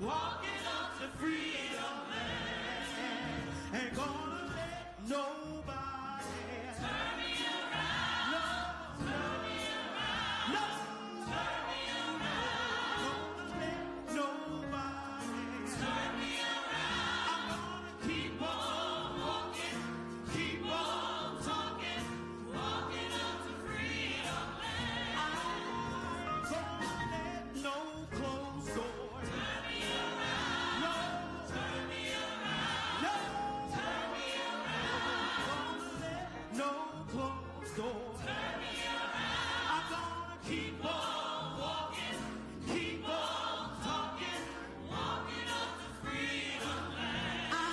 walking up to freedom land. Ain't gonna let nobody turn me around. No, turn me around. No, turn me around. Gonna let nobody turn me around. I'm gonna keep on walking, keep on talking, walking up to freedom land. I ain't gonna let no closed door turn me around. No, turn me around. No, turn me around. Gonna let no closed door turn me around. I'm gonna keep on walking, keep on talking, walking up to freedom land. I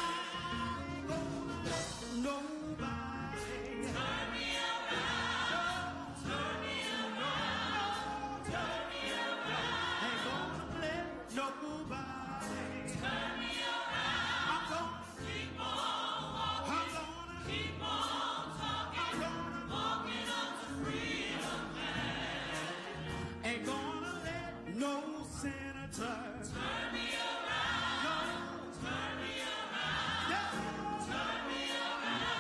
ain't gonna let nobody turn me around. Turn me around. Turn me around. Ain't gonna let nobody turn me around. I'm gonna keep on walking. I'm gonna keep on talking. I'm gonna walking up to freedom land. Ain't gonna let no senator turn me around. No, turn me around. No, turn me around.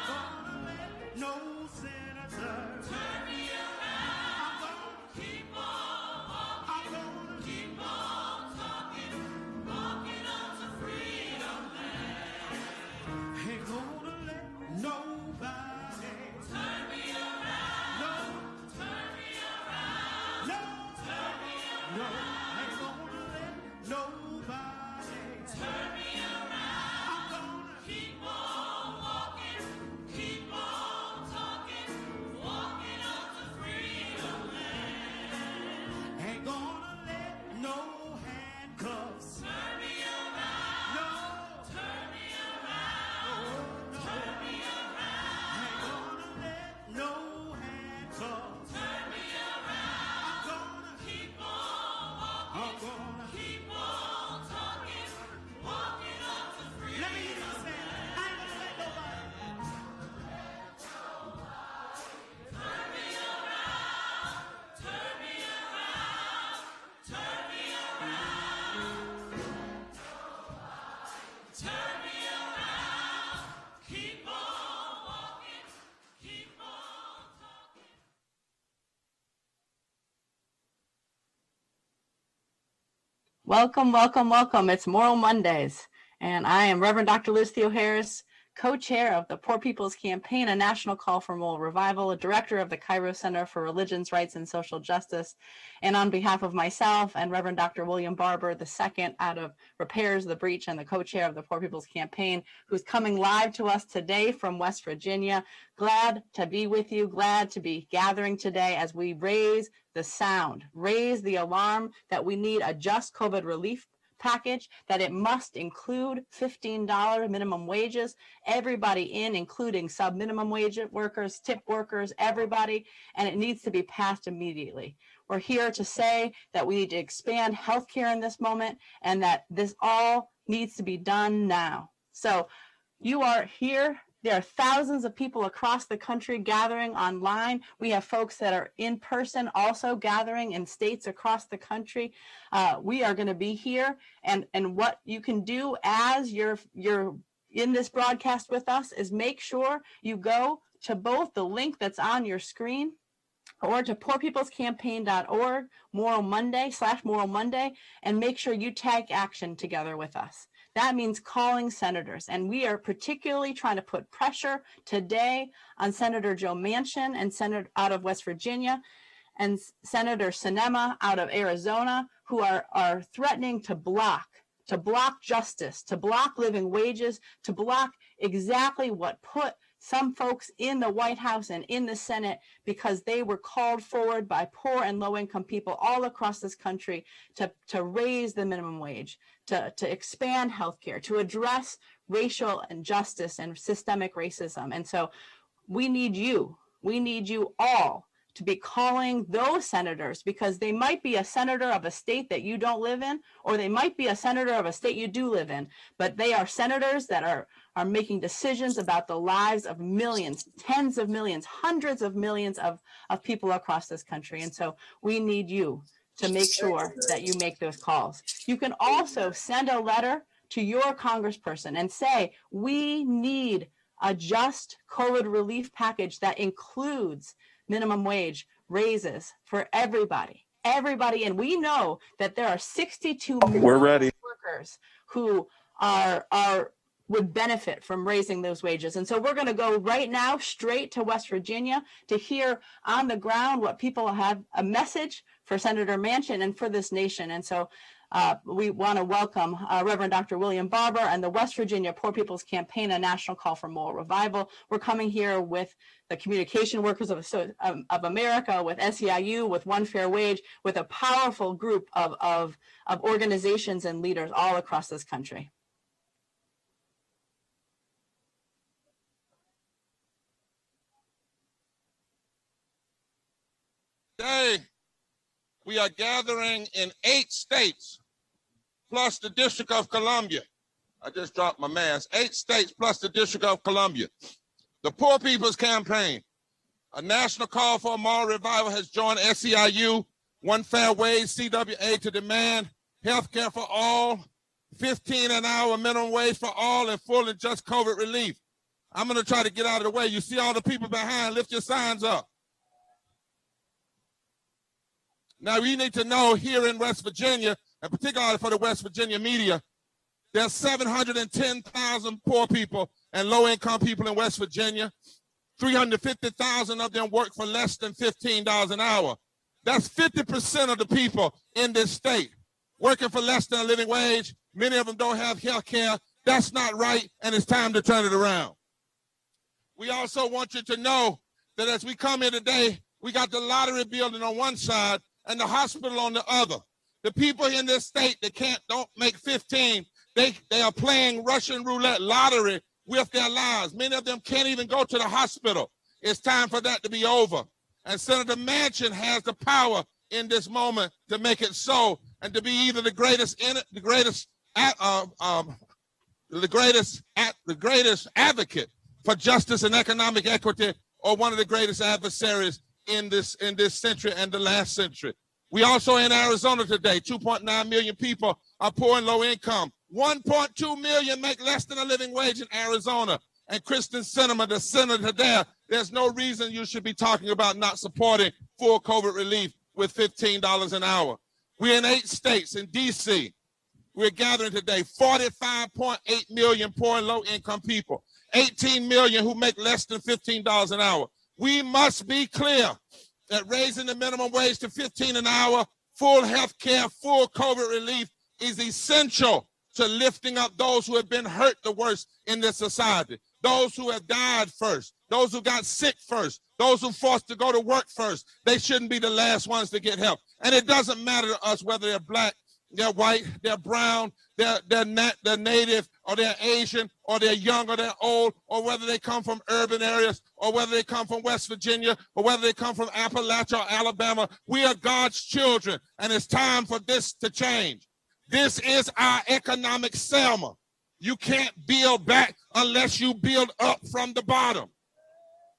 Gonna let no senator turn me around. I'm gonna keep on walking. I'm gonna keep on talking, walking up to freedom land. Ain't gonna let nobody turn me around. No, turn me around. No, turn me around. No, ain't gonna let nobody turn me around. I'm gonna keep on walking, keep on talking, walking up to freedom land. Ain't gonna let no handcuffs turn me around. No, turn me around. No, turn me around. Ain't gonna let no handcuffs turn me around. I'm gonna keep on walking. I'm gonna keep on talking, walking up to freedom. Let me hear you say, I ain't gonna let nobody turn me around, turn me around, turn me around, turn me around. Keep on walking, keep on talking. Welcome, welcome, welcome. It's Moral Mondays, and I am Reverend Dr. Liz Theo Harris, co-chair of the Poor People's Campaign, a national call for moral revival, a director of the Cairo Center for Religions, Rights, and Social Justice. And on behalf of myself and Reverend Dr. William Barber, the second out of Repairs the Breach and the co-chair of the Poor People's Campaign, who's coming live to us today from West Virginia. Glad to be with you, glad to be gathering today as we raise the sound, raise the alarm that we need a just COVID relief package, that it must include $15 minimum wages, everybody in, including sub-minimum wage workers, tip workers, everybody, and it needs to be passed immediately. We're here to say that we need to expand healthcare in this moment and that this all needs to be done now. So you are here. There are thousands of people across the country gathering online. We have folks that are in person also gathering in states across the country. We are going to be here, and what you can do as you're in this broadcast with us is make sure you go to both the link that's on your screen or to poorpeoplescampaign.org, Moral Monday /Moral Monday, and make sure you take action together with us. That means calling senators, and we are particularly trying to put pressure today on Senator Joe Manchin and Senator out of West Virginia and Senator Sinema out of Arizona, who are threatening to block justice, to block living wages, to block exactly what put some folks in the White House and in the Senate, because they were called forward by poor and low-income people all across this country to raise the minimum wage, to expand healthcare, to address racial injustice and systemic racism. And so we need you all to be calling those senators, because they might be a senator of a state that you don't live in, or they might be a senator of a state you do live in, but they are senators that are making decisions about the lives of millions, tens of millions, hundreds of millions of people across this country. And so we need you to make sure that you make those calls. You can also send a letter to your congressperson and say, we need a just COVID relief package that includes minimum wage raises for everybody. And we know that there are 62 million workers who would benefit from raising those wages. And so we're going to go right now straight to West Virginia to hear on the ground what people have, a message for Senator Manchin and for this nation. And so we want to welcome Reverend Dr. William Barber and the West Virginia Poor People's Campaign, a national call for moral revival. We're coming here with the Communication Workers of America, with SEIU, with One Fair Wage, with a powerful group of organizations and leaders all across this country. Today, we are gathering in 8 states, plus the District of Columbia. I just dropped my mask. 8 states plus the District of Columbia. The Poor People's Campaign, a national call for a moral revival, has joined SEIU, One Fair Wage, CWA, to demand health care for all, $15 an hour minimum wage for all, and full and just COVID relief. I'm going to try to get out of the way. You see all the people behind, lift your signs up. Now, we need to know here in West Virginia, and particularly for the West Virginia media, there's 710,000 poor people and low-income people in West Virginia. 350,000 of them work for less than $15 an hour. That's 50% of the people in this state working for less than a living wage. Many of them don't have health care. That's not right, and it's time to turn it around. We also want you to know that as we come here today, we got the lottery building on one side and the hospital on the other. The people in this state that don't make 15, they are playing Russian roulette lottery with their lives. Many of them can't even go to the hospital. It's time for that to be over. And Senator Manchin has the power in this moment to make it so, and to be either the greatest advocate for justice and economic equity, or one of the greatest adversaries in this century and the last century. We also in Arizona today, 2.9 million people are poor and low income. 1.2 million make less than a living wage in Arizona. And Kristen Sinema, the senator there, there's no reason you should be talking about not supporting full COVID relief with $15 an hour. We're in 8 states. In D.C., we're gathering today 45.8 million poor and low income people, 18 million who make less than $15 an hour. We must be clear that raising the minimum wage to $15 an hour, full health care, full COVID relief is essential to lifting up those who have been hurt the worst in this society, those who have died first, those who got sick first, those who forced to go to work first. They shouldn't be the last ones to get help. And it doesn't matter to us whether they're black, they're white, they're brown, they're native, or they're Asian, or they're young, or they're old, or whether they come from urban areas, or whether they come from West Virginia, or whether they come from Appalachia or Alabama. We are God's children, and it's time for this to change. This is our economic Selma. You can't build back unless you build up from the bottom.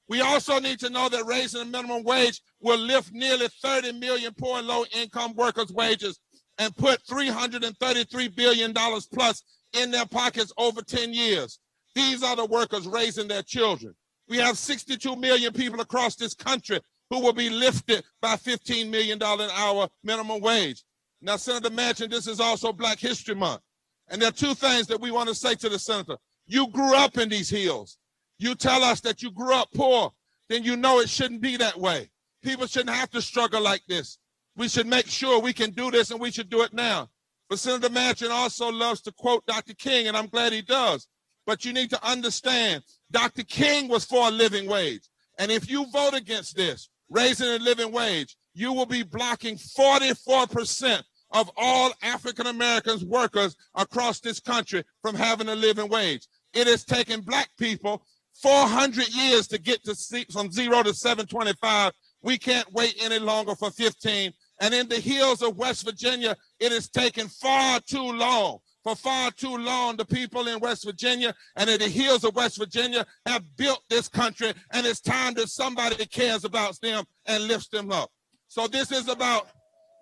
We also need to know that raising the minimum wage will lift nearly 30 million poor and low-income workers' wages and put $333 billion plus in their pockets over 10 years. These are the workers raising their children. We have 62 million people across this country who will be lifted by $15 million an hour minimum wage. Now, Senator Manchin, this is also Black History Month. And there are 2 things that we want to say to the senator. You grew up in these hills. You tell us that you grew up poor, then you know it shouldn't be that way. People shouldn't have to struggle like this. We should make sure we can do this, and we should do it now. But Senator Manchin also loves to quote Dr. King, and I'm glad he does. But you need to understand, Dr. King was for a living wage. And if you vote against this, raising a living wage, you will be blocking 44% of all African Americans workers across this country from having a living wage. It has taken Black people 400 years to get to from 0 to 725. We can't wait any longer for 15. And in the hills of West Virginia, it has taken far too long. For far too long, the people in West Virginia and in the hills of West Virginia have built this country, and it's time that somebody cares about them and lifts them up. So this is about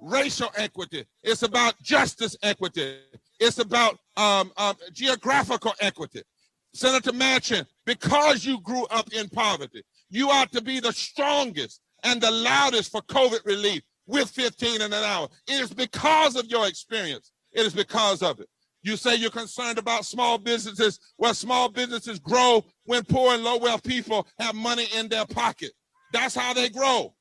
racial equity. It's about justice equity. It's about geographical equity. Senator Manchin, because you grew up in poverty, you ought to be the strongest and the loudest for COVID relief with 15 an hour. It is because of your experience. It is because of it. You say you're concerned about small businesses. Well, small businesses grow when poor and low-wealth people have money in their pocket. That's how they grow.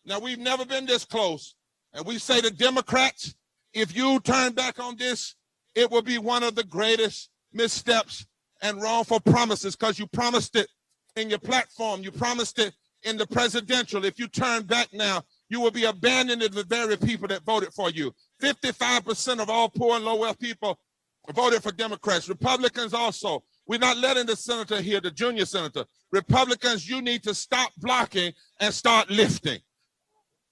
Now, we've never been this close. And we say to Democrats, if you turn back on this, it will be one of the greatest missteps and wrongful promises, because you promised it in your platform. You promised it in the presidential. If you turn back now, you will be abandoning the very people that voted for you. 55% of all poor and low-wealth people voted for Democrats. Republicans also. We're not letting the senator here, the junior senator. Republicans, you need to stop blocking and start lifting.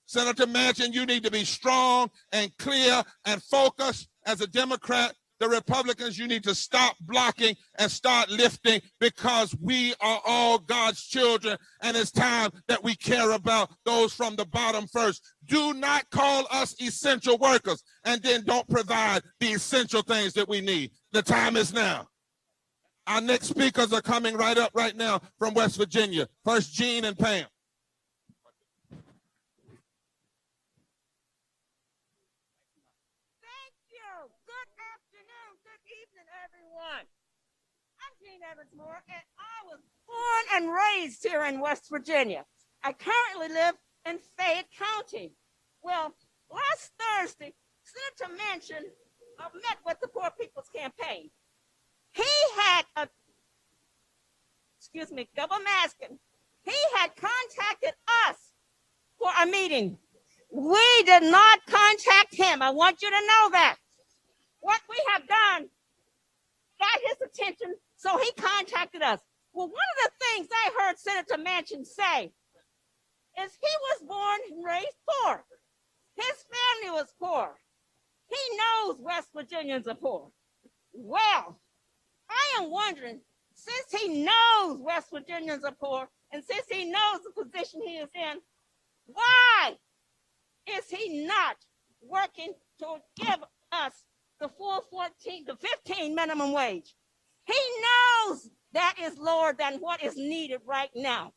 Senator Manchin, you need to be strong and clear and focused as a Democrat. The Republicans, you need to stop blocking and start lifting, because we are all God's children, and it's time that we care about those from the bottom first. Do not call us essential workers and then don't provide the essential things that we need. The time is now. Our next speakers are coming right up right now from West Virginia. First, Jean and Pam. And I was born and raised here in West Virginia. I currently live in Fayette County. Well, last Thursday, Senator Manchin met with the Poor People's Campaign. He had Governor Maskin, he had contacted us for a meeting. We did not contact him. I want you to know that. What we have done got his attention, so he contacted us. Well, one of the things I heard Senator Manchin say is he was born and raised poor. His family was poor. He knows West Virginians are poor. Well, I am wondering, since he knows West Virginians are poor, and since he knows the position he is in, why is he not working to give us the full 15 minimum wage? He knows that is lower than what is needed right now.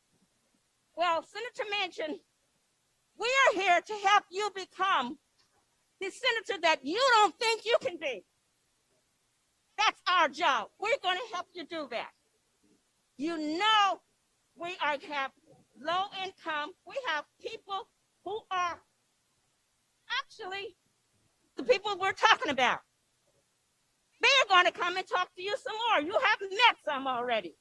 Well, Senator Manchin, we are here to help you become the senator that you don't think you can be. That's our job. We're going to help you do that. You know, we have low income. We have people who are actually the people we're talking about. They're going to come and talk to you some more. You have met some already.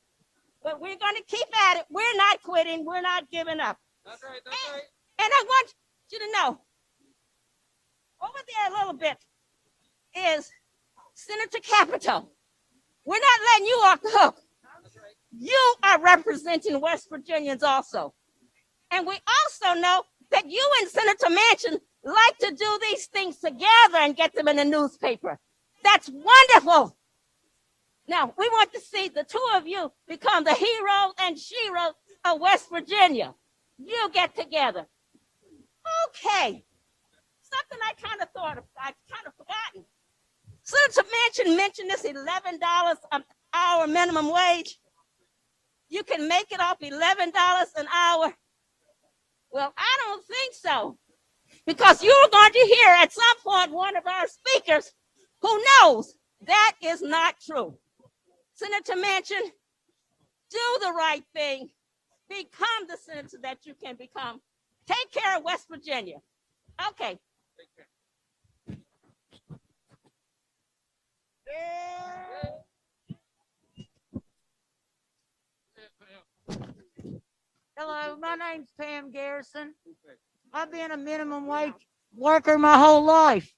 But we're going to keep at it. We're not quitting. We're not giving up. That's right. That's right. And I want you to know, over there a little bit is Senator Capito. We're not letting you off the hook. You are representing West Virginians also. And we also know that you and Senator Manchin like to do these things together and get them in the newspaper. That's wonderful. Now, we want to see the two of you become the heroes and sheroes of West Virginia. You get together. Okay. Something I kind of thought of, I've kind of forgotten. Senator Manchin mentioned this $11 an hour minimum wage. You can make it off $11 an hour. Well, I don't think so. Because you're going to hear at some point one of our speakers who knows that is not true. Senator Manchin, do the right thing. Become the senator that you can become. Take care of West Virginia. Okay. Hello, my name's Pam Garrison. I've been a minimum wage worker my whole life,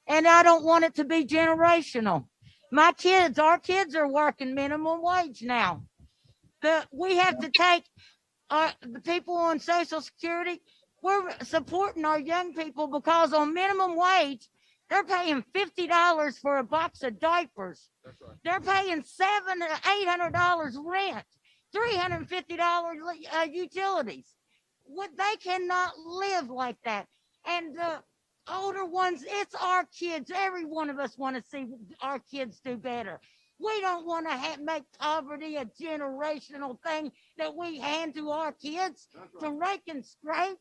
and I don't want it to be generational. My kids, our kids are working minimum wage now. We have to take the people on Social Security. We're supporting our young people because on minimum wage, they're paying $50 for a box of diapers. That's right. They're paying $700 to $800 rent, $350 utilities. They cannot live like that. And older ones, it's our kids. Every one of us want to see our kids do better. We don't want to make poverty a generational thing that we hand to our kids to rake and scrape.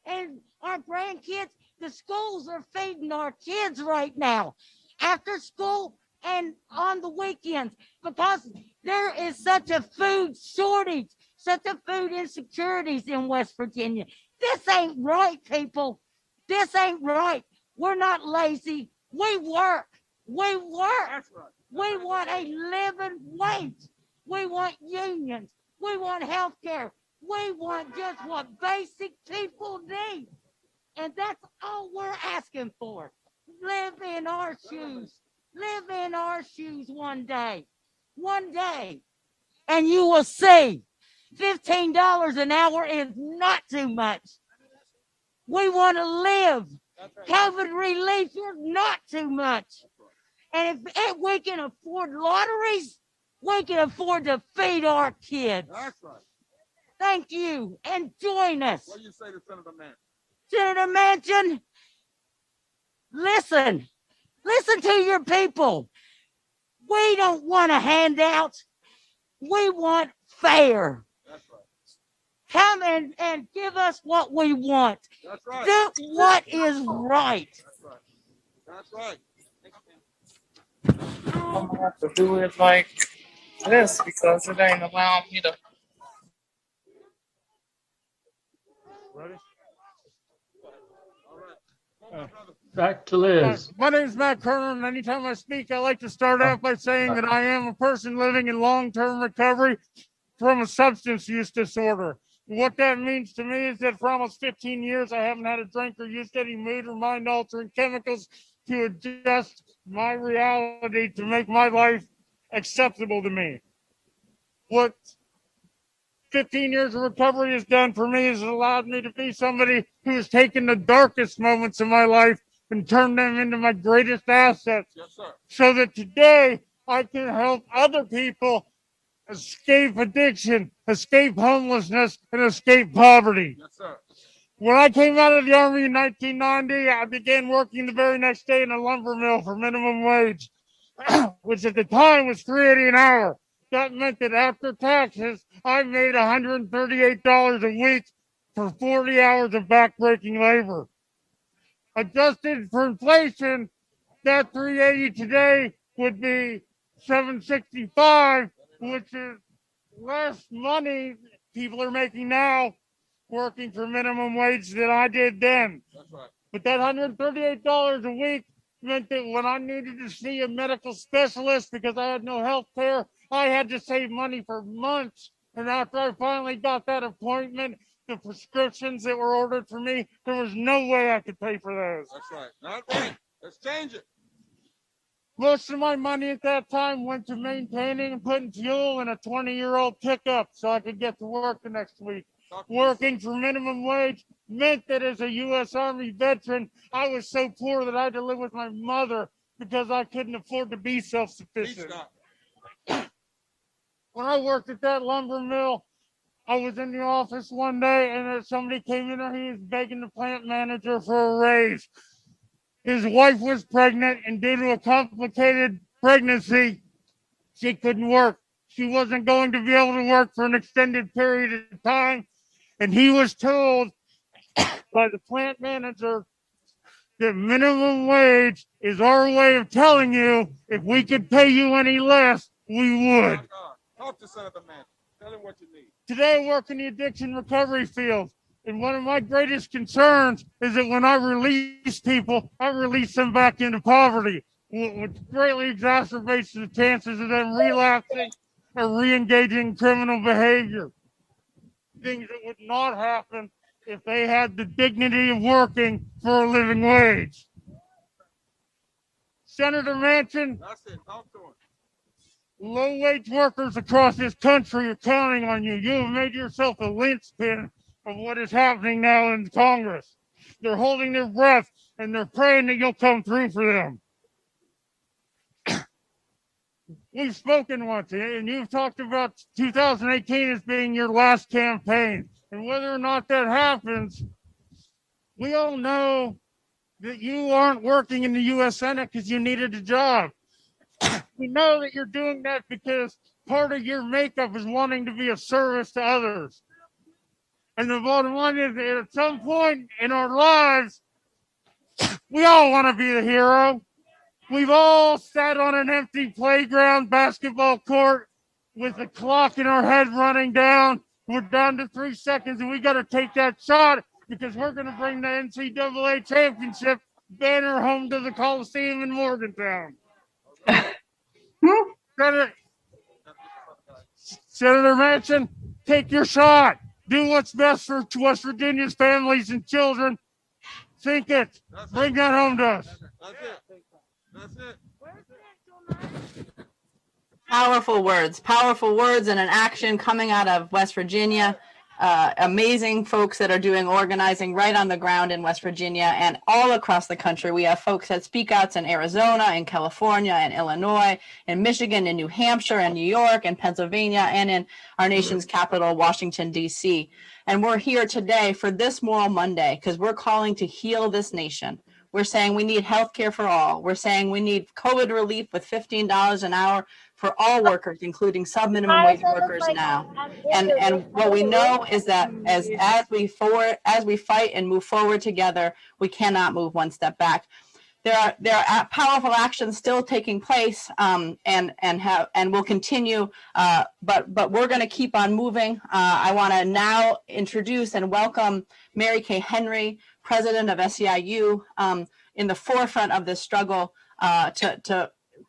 And our grandkids, the schools are feeding our kids right now after school and on the weekends because there is such a food shortage, such a food insecurities in West Virginia. This ain't right, people. This ain't right. We're not lazy. We work. We work. That's right. We want a living wage. We want unions. We want health care. We want just what basic people need. And that's all we're asking for. Live in our shoes. Live in our shoes one day. One day. And you will see $15 an hour is not too much. We want to live. COVID relief is not too much. And if we can afford lotteries, we can afford to feed our kids. That's right. Thank you. And join us. What do you say to Senator Manchin? Senator Manchin, listen. Listen to your people. We don't want a handout. We want fair. That's right. Come and give us what we want. That's right. Do what is right. That's right. That's right. I'm gonna have to do it like this because it ain't allowing me to. Back to Liz. My name is Matt Kerner, and anytime I speak, I like to start out by saying that I am a person living in long-term recovery from a substance use disorder. What that means to me is that for almost 15 years, I haven't had a drink or used any mood or mind-altering chemicals to adjust my reality to make my life acceptable to me. What 15 years of recovery has done for me is it allowed me to be somebody who has taken the darkest moments of my life and turned them into my greatest assets. Yes, sir. So that today I can help other people escape addiction, escape homelessness, and escape poverty. Yes, sir. When I came out of the Army in 1990, I began working the very next day in a lumber mill for minimum wage, which at the time was $3.80 an hour. That meant that after taxes, I made $138 a week for 40 hours of backbreaking labor. Adjusted for inflation, that $3.80 today would be $765, which is less money people are making now working for minimum wage than I did then. That's right. But that $138 a week meant that when I needed to see a medical specialist because I had no health care, I had to save money for months. And after I finally got that appointment, the prescriptions that were ordered for me, there was no way I could pay for those. That's right. Not right. Let's change it. Most of my money at that time went to maintaining and putting fuel in a 20-year-old pickup so I could get to work the next week. Working for minimum wage meant that as a U.S. Army veteran, I was so poor that I had to live with my mother because I couldn't afford to be self-sufficient. When I worked at that lumber mill, I was in the office one day and somebody came in and he was begging the plant manager for a raise. His wife was pregnant, and due to a complicated pregnancy, she couldn't work. She wasn't going to be able to work for an extended period of time. And he was told by the plant manager that minimum wage is our way of telling you if we could pay you any less, we would. Talk to Senator Manchin. Tell him what you need. Today I work in the addiction recovery field. And one of my greatest concerns is that when I release people, I release them back into poverty, which greatly exacerbates the chances of them relapsing or re-engaging in criminal behavior. Things that would not happen if they had the dignity of working for a living wage. Senator Manchin, That's it. Talk to him. low-wage workers across this country are counting on you. You have made yourself a linchpin of what is happening now in Congress. They're holding their breath and they're praying that you'll come through for them. We've spoken once, and you've talked about 2018 as being your last campaign. And whether or not that happens, we all know that you aren't working in the U.S. Senate because you needed a job. We know that you're doing that because part of your makeup is wanting to be of service to others. And the bottom line is that at some point in our lives, we all want to be the hero. We've all sat on an empty playground basketball court with the clock in our head running down. We're down to 3 seconds, and we got to take that shot because we're going to bring the NCAA championship banner home to the Coliseum in Morgantown. Senator Manchin, take your shot. Do what's best for West Virginia's families and children. Think it. Bring that home to us. That's it. Powerful words and an action coming out of West Virginia. Amazing folks that are doing organizing right on the ground in West Virginia and all across the country. We have folks that speak outs in Arizona, in California, and Illinois, in Michigan, in New Hampshire, and New York, and Pennsylvania, and in our nation's capital, Washington, D.C. And we're here today for this Moral Monday because we're calling to heal this nation. We're saying we need health care for all. We're saying we need COVID relief with $15 an hour for all workers, including sub-minimum wage workers now. And what we know is that as we fight and move forward together, we cannot move one step back. There are powerful actions still taking place, and will continue. But we're going to keep on moving. I want to now introduce and welcome Mary Kay Henry, president of SEIU, in the forefront of this struggle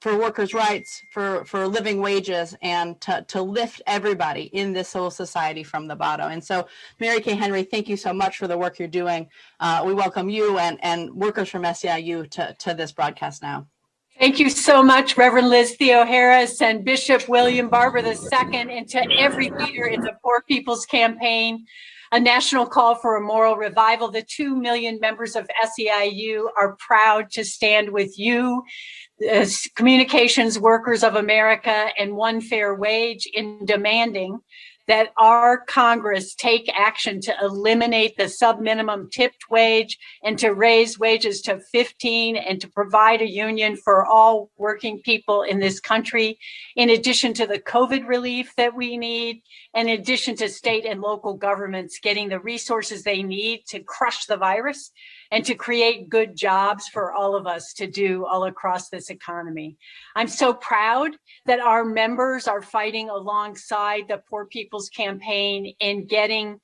for workers' rights, for living wages, and to lift everybody in this whole society from the bottom. And so, Mary Kay Henry, thank you so much for the work you're doing. We welcome you and workers from SEIU to this broadcast now. Thank you so much, Reverend Liz Theo-Harris and Bishop William Barber II, and to every leader in the Poor People's Campaign, a national call for a moral revival. The 2 million members of SEIU are proud to stand with you, Communications Workers of America, and One Fair Wage in demanding that our Congress take action to eliminate the sub-minimum tipped wage and to raise wages to 15 and to provide a union for all working people in this country, in addition to the COVID relief that we need, and in addition to state and local governments getting the resources they need to crush the virus and to create good jobs for all of us to do all across this economy. I'm so proud that our members are fighting alongside the Poor People's Campaign in getting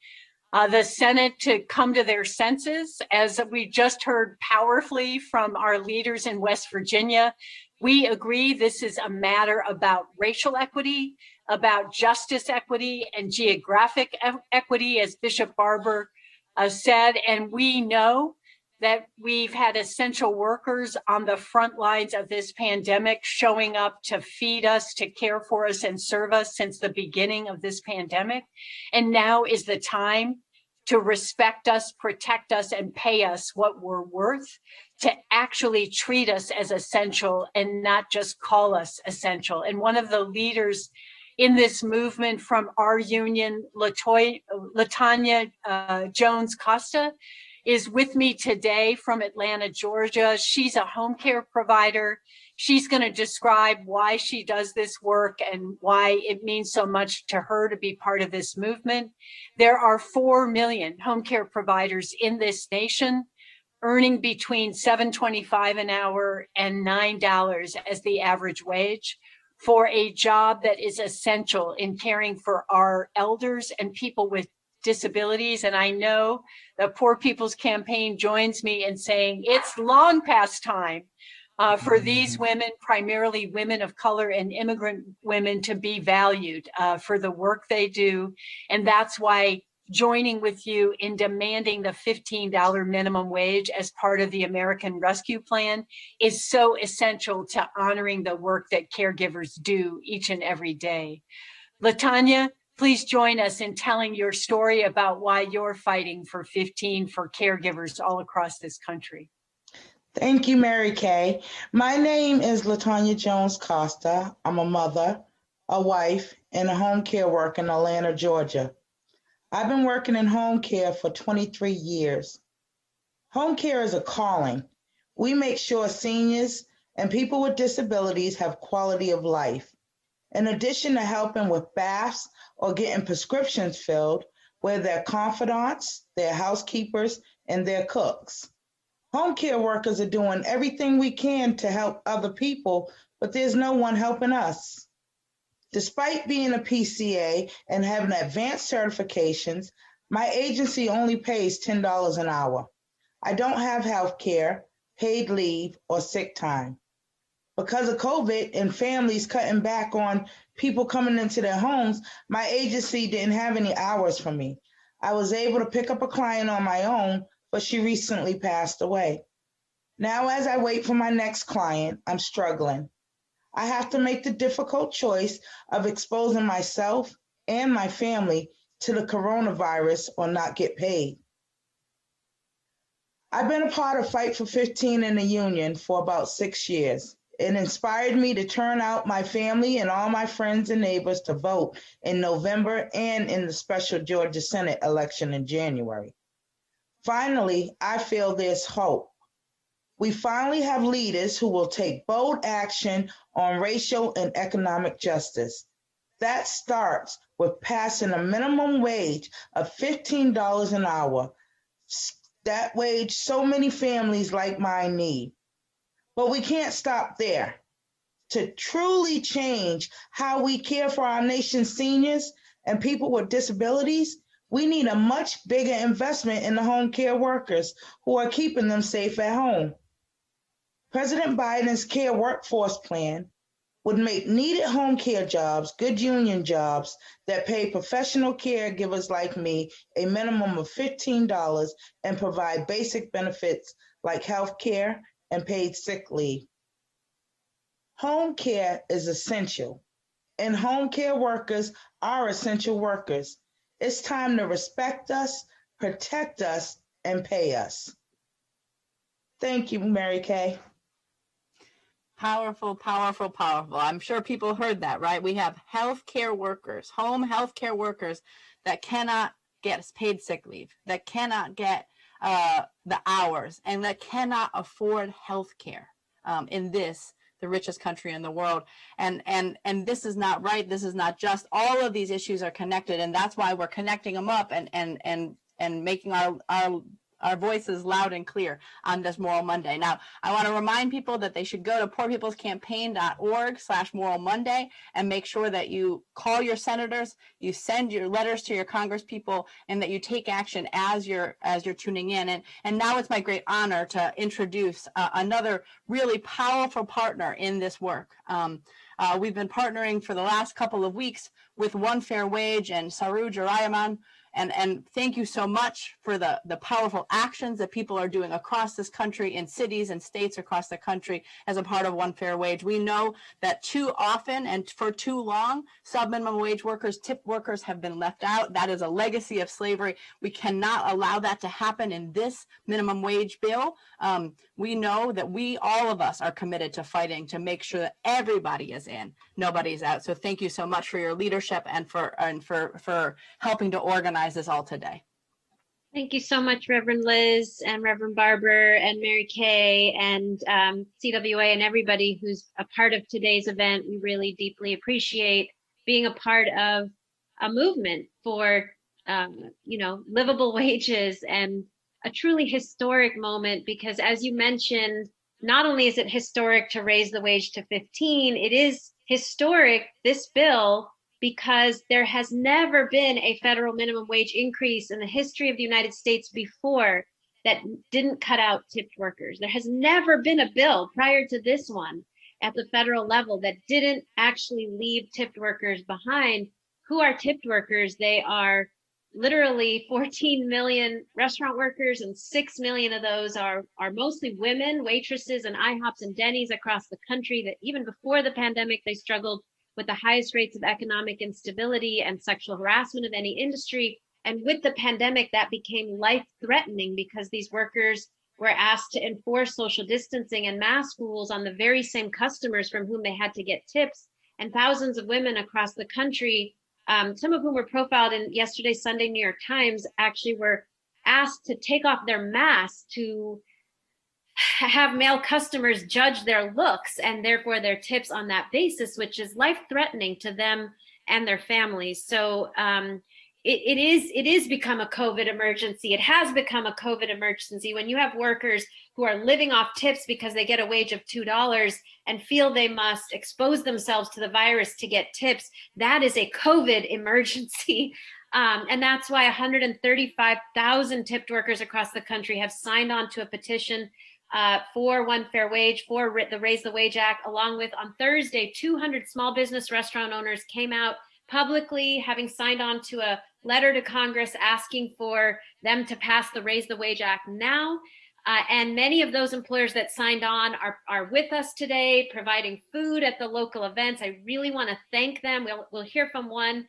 the Senate to come to their senses. As we just heard powerfully from our leaders in West Virginia, we agree this is a matter about racial equity, about justice equity, and geographic equity, as Bishop Barber said, and we know that we've had essential workers on the front lines of this pandemic showing up to feed us, to care for us, and serve us since the beginning of this pandemic. And now is the time to respect us, protect us, and pay us what we're worth, to actually treat us as essential and not just call us essential. And one of the leaders in this movement from our union, Tanya Jones Costa, is with me today from Atlanta, Georgia. She's a home care provider. She's going to describe why she does this work and why it means so much to her to be part of this movement. There are 4 million home care providers in this nation, earning between $7.25 an hour and $9 as the average wage for a job that is essential in caring for our elders and people with disabilities. And I know the Poor People's Campaign joins me in saying it's long past time for these women, primarily women of color and immigrant women, to be valued for the work they do. And that's why joining with you in demanding the $15 minimum wage as part of the American Rescue Plan is so essential to honoring the work that caregivers do each and every day. LaTanya, please join us in telling your story about why you're fighting for 15 for caregivers all across this country. Thank you, Mary Kay. My name is LaTanya Jones Costa. I'm a mother, a wife, and a home care worker in Atlanta, Georgia. I've been working in home care for 23 years. Home care is a calling. We make sure seniors and people with disabilities have quality of life. In addition to helping with baths or getting prescriptions filled, we're their confidants, their housekeepers, and their cooks. Home care workers are doing everything we can to help other people, but there's no one helping us. Despite being a PCA and having advanced certifications, my agency only pays $10 an hour. I don't have health care, paid leave, or sick time. Because of COVID and families cutting back on people coming into their homes, my agency didn't have any hours for me. I was able to pick up a client on my own, but she recently passed away. Now, as I wait for my next client, I'm struggling. I have to make the difficult choice of exposing myself and my family to the coronavirus or not get paid. I've been a part of Fight for 15 in the union for about 6 years. It inspired me to turn out my family and all my friends and neighbors to vote in November and in the special Georgia Senate election in January. Finally, I feel there's hope. We finally have leaders who will take bold action on racial and economic justice. That starts with passing a minimum wage of $15 an hour. That wage so many families like mine need. But we can't stop there. To truly change how we care for our nation's seniors and people with disabilities, we need a much bigger investment in the home care workers who are keeping them safe at home. President Biden's Care Workforce Plan would make needed home care jobs good union jobs that pay professional caregivers like me a minimum of $15 and provide basic benefits like health care and paid sick leave. Home care is essential, and home care workers are essential workers. It's time to respect us, protect us, and pay us. Thank you, Mary Kay. Powerful, powerful, powerful. I'm sure people heard that, right? We have healthcare workers, home healthcare workers that cannot get paid sick leave, that cannot get the hours, and that cannot afford healthcare in the richest country in the world. And this is not right. This is not just. All of these issues are connected, and that's why we're connecting them up and making our voices loud and clear on this Moral Monday. Now, I want to remind people that they should go to poorpeoplescampaign.org/Moral Monday and make sure that you call your senators, you send your letters to your congresspeople, and that you take action as you're tuning in. And now it's my great honor to introduce another really powerful partner in this work. We've been partnering for the last couple of weeks with One Fair Wage and Seiu Jarayaman. And thank you so much for the powerful actions that people are doing across this country, in cities and states across the country as a part of One Fair Wage. We know that too often and for too long, sub-minimum wage workers, tip workers have been left out. That is a legacy of slavery. We cannot allow that to happen in this minimum wage bill. We know that all of us are committed to fighting to make sure that everybody is in, nobody's out. So thank you so much for your leadership and for helping to organize this all today. Thank you so much, Reverend Liz and Reverend Barber and Mary Kay and CWA and everybody who's a part of today's event. We really deeply appreciate being a part of a movement for, livable wages and a truly historic moment, because as you mentioned, not only is it historic to raise the wage to 15, it is historic, this bill, because there has never been a federal minimum wage increase in the history of the United States before that didn't cut out tipped workers. There has never been a bill prior to this one at the federal level that didn't actually leave tipped workers behind. Who are tipped workers? They are literally 14 million restaurant workers, and 6 million of those are mostly women, waitresses and IHOPs and Denny's across the country that even before the pandemic, they struggled with the highest rates of economic instability and sexual harassment of any industry. And with the pandemic, that became life-threatening because these workers were asked to enforce social distancing and mask rules on the very same customers from whom they had to get tips. And thousands of women across the country, some of whom were profiled in yesterday's Sunday New York Times, actually were asked to take off their masks to have male customers judge their looks and therefore their tips on that basis, which is life-threatening to them and their families. So it is become a COVID emergency. It has become a COVID emergency when you have workers who are living off tips because they get a wage of $2 and feel they must expose themselves to the virus to get tips. That is a COVID emergency. And that's why 135,000 tipped workers across the country have signed on to a petition for one fair wage, for the Raise the Wage Act, along with on Thursday, 200 small business restaurant owners came out publicly, having signed on to a letter to Congress asking for them to pass the Raise the Wage Act now. And many of those employers that signed on are with us today, providing food at the local events. I really want to thank them. We'll hear from one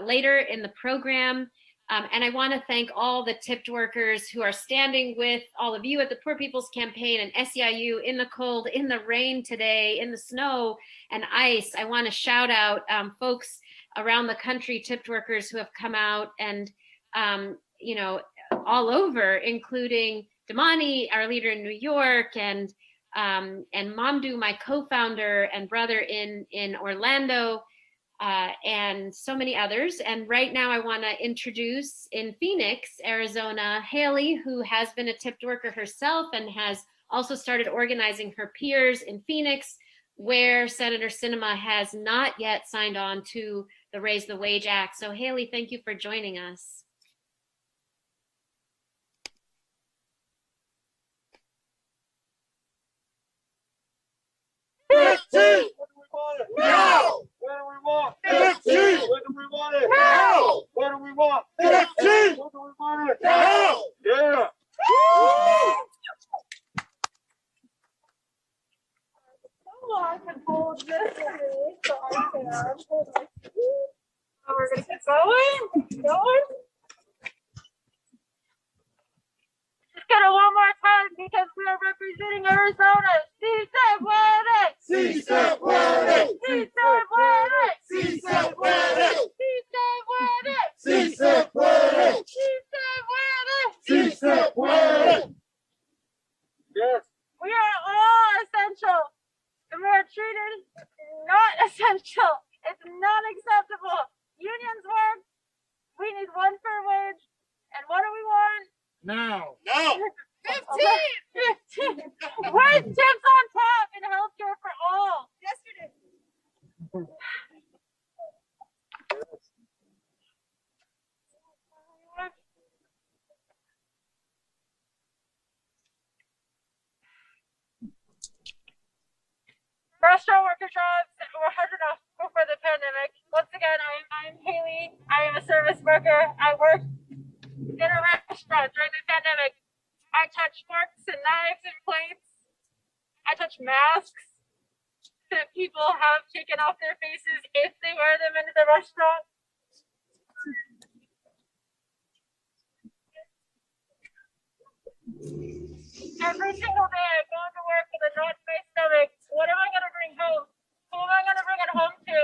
later in the program. And I want to thank all the tipped workers who are standing with all of you at the Poor People's Campaign and SEIU in the cold, in the rain today, in the snow and ice. I want to shout out folks around the country, tipped workers who have come out and, all over, including Damani, our leader in New York, and Mamdou, my co-founder and brother in Orlando, and so many others. And right now I want to introduce in Phoenix, Arizona, Haley, who has been a tipped worker herself and has also started organizing her peers in Phoenix, where Senator Sinema has not yet signed on to the Raise the Wage Act. So Haley, thank you for joining us. No! What do we want? 15! What do we want it? No! What do we want? 15! What do we want it? No! Yeah! I can hold this for me, so I can hold my feet. And we're gonna keep going. Just get it one more time because we are representing Arizona. Sí se puede. Sí se puede. Sí se puede. Sí se puede. Sí se puede. Sí se puede. Sí se puede. Sí se puede. Yes. We are all essential. And we are treated not essential. It's not acceptable. Unions work. We need one fair wage. And what do we want? No. No. 15. Where's tips on top and healthcare for all? Yesterday. Restaurant worker jobs were hard enough before the pandemic. Once again, I'm Haley. I am a service worker. I worked in a restaurant during the pandemic. I touched forks and knives and plates. I touched masks that people have taken off their faces if they wear them into the restaurant. Every single day I go to work with a knot in my stomach. What am I going to bring home? Who am I going to bring it home to?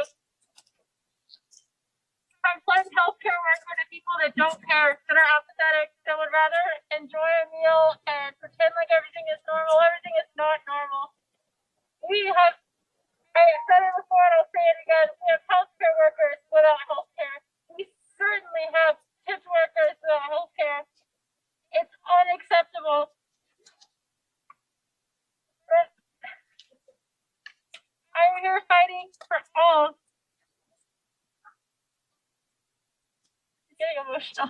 I'm playing healthcare work for the people that don't care, that are apathetic, that would rather enjoy a meal and pretend like everything is normal. Everything is not normal. I said it before and I'll say it again, we have healthcare workers without healthcare. We certainly have tipped workers without healthcare. It's unacceptable. But I'm here fighting for all. I'm getting emotional.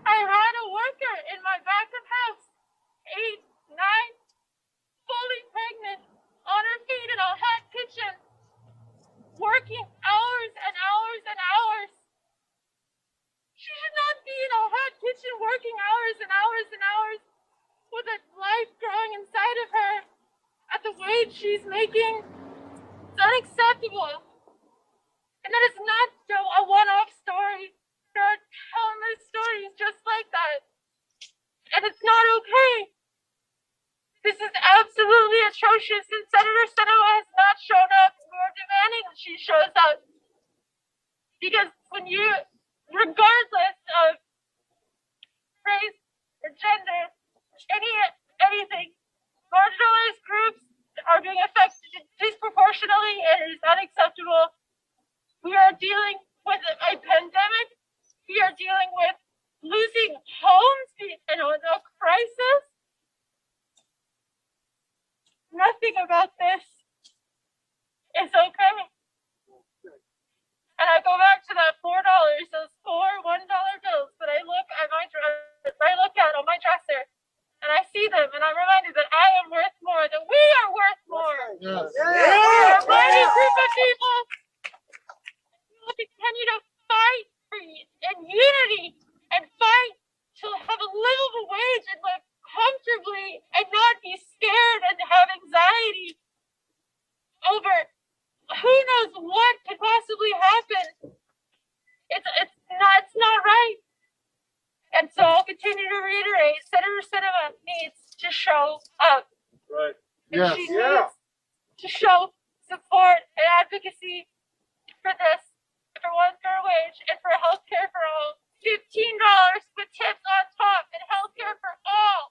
I had a worker in my back of house, 8, 9, fully pregnant, on her feet in a hot kitchen, working hours and hours and hours. She should not be in a hot kitchen working hours and hours and hours with a life growing inside of her at the wage she's making. It's unacceptable. And that is not a one-off story. There are countless stories just like that. And it's not okay. This is absolutely atrocious, and Senator Sinema has not shown up. We're demanding that she shows up. Because when you, regardless of race or gender, anything, marginalized groups are being affected disproportionately, and it is unacceptable. We are dealing with a pandemic. We are dealing with losing homes and a crisis. Nothing about this is okay. And I go back to that $4, those four $1 bills that I look at on my dresser, and I see them, and I'm reminded that I am worth more, that we are worth more. Yes. We're a mighty group of people. We will continue to fight in unity and fight to have a livable wage and live comfortably and not be scared and have anxiety over who knows what could possibly happen. It's not right. And so I'll continue to reiterate, Senator Sinema needs to show up. Right. And she needs to show support and advocacy for this, for one fair wage, and for health care for all. $15 with tips on top, and health care for all.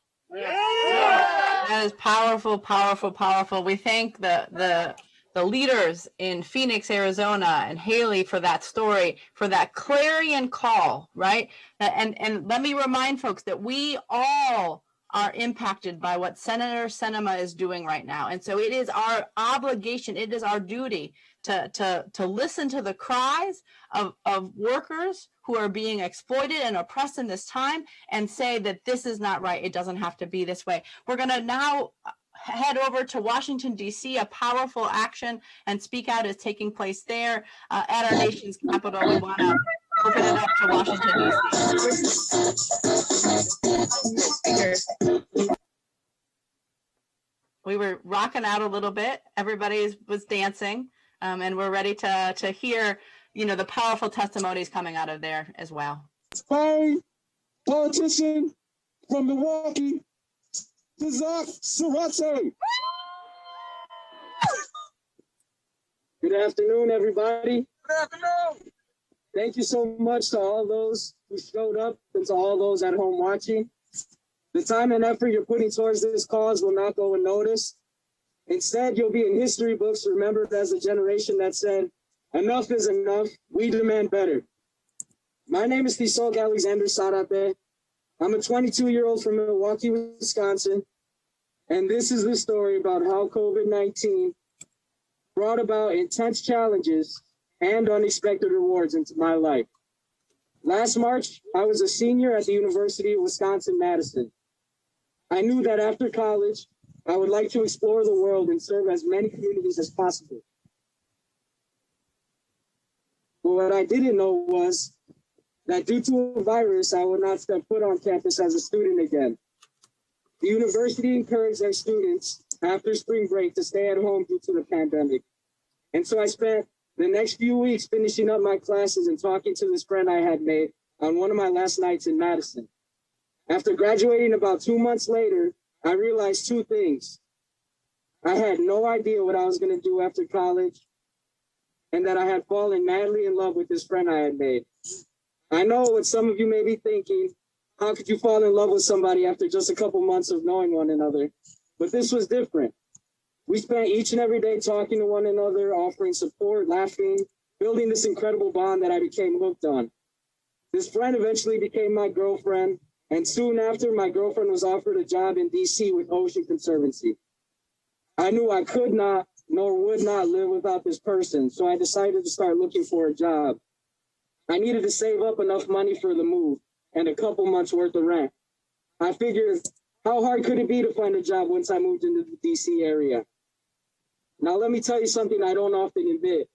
That is powerful, powerful, powerful. We thank the leaders in Phoenix, Arizona, and Haley for that story, for that clarion call, right? And let me remind folks that we all are impacted by what Senator Sinema is doing right now. And so it is our obligation, it is our duty to listen to the cries of workers who are being exploited and oppressed in this time and say that this is not right. It doesn't have to be this way. We're going to now head over to Washington, D.C. A powerful action and speak out is taking place there at our nation's capital. We want to open it up to Washington, D.C. We were rocking out a little bit. Everybody was dancing, and we're ready to hear, the powerful testimonies coming out of there as well. Inspiring politician from Milwaukee, Zach Sarate. Good afternoon, everybody. Good afternoon. Thank you so much to all those who showed up and to all those at home watching. The time and effort you're putting towards this cause will not go unnoticed. Instead, you'll be in history books remembered as a generation that said, enough is enough, we demand better. My name is Tisol Alexander Sarate. I'm a 22-year-old from Milwaukee, Wisconsin, and this is the story about how COVID-19 brought about intense challenges and unexpected rewards into my life. Last March, I was a senior at the University of Wisconsin-Madison. I knew that after college, I would like to explore the world and serve as many communities as possible. But what I didn't know was that due to a virus, I would not step foot on campus as a student again. The university encouraged their students after spring break to stay at home due to the pandemic. And so I spent the next few weeks finishing up my classes and talking to this friend I had made on one of my last nights in Madison. After graduating about 2 months later, I realized two things. I had no idea what I was going to do after college, and that I had fallen madly in love with this friend I had made. I know what some of you may be thinking, how could you fall in love with somebody after just a couple months of knowing one another? But this was different. We spent each and every day talking to one another, offering support, laughing, building this incredible bond that I became hooked on. This friend eventually became my girlfriend, and soon after, my girlfriend was offered a job in DC with Ocean Conservancy. I knew I could not, nor would not live without this person, so I decided to start looking for a job. I needed to save up enough money for the move and a couple months worth of rent. I figured, how hard could it be to find a job once I moved into the DC area? Now, let me tell you something I don't often admit.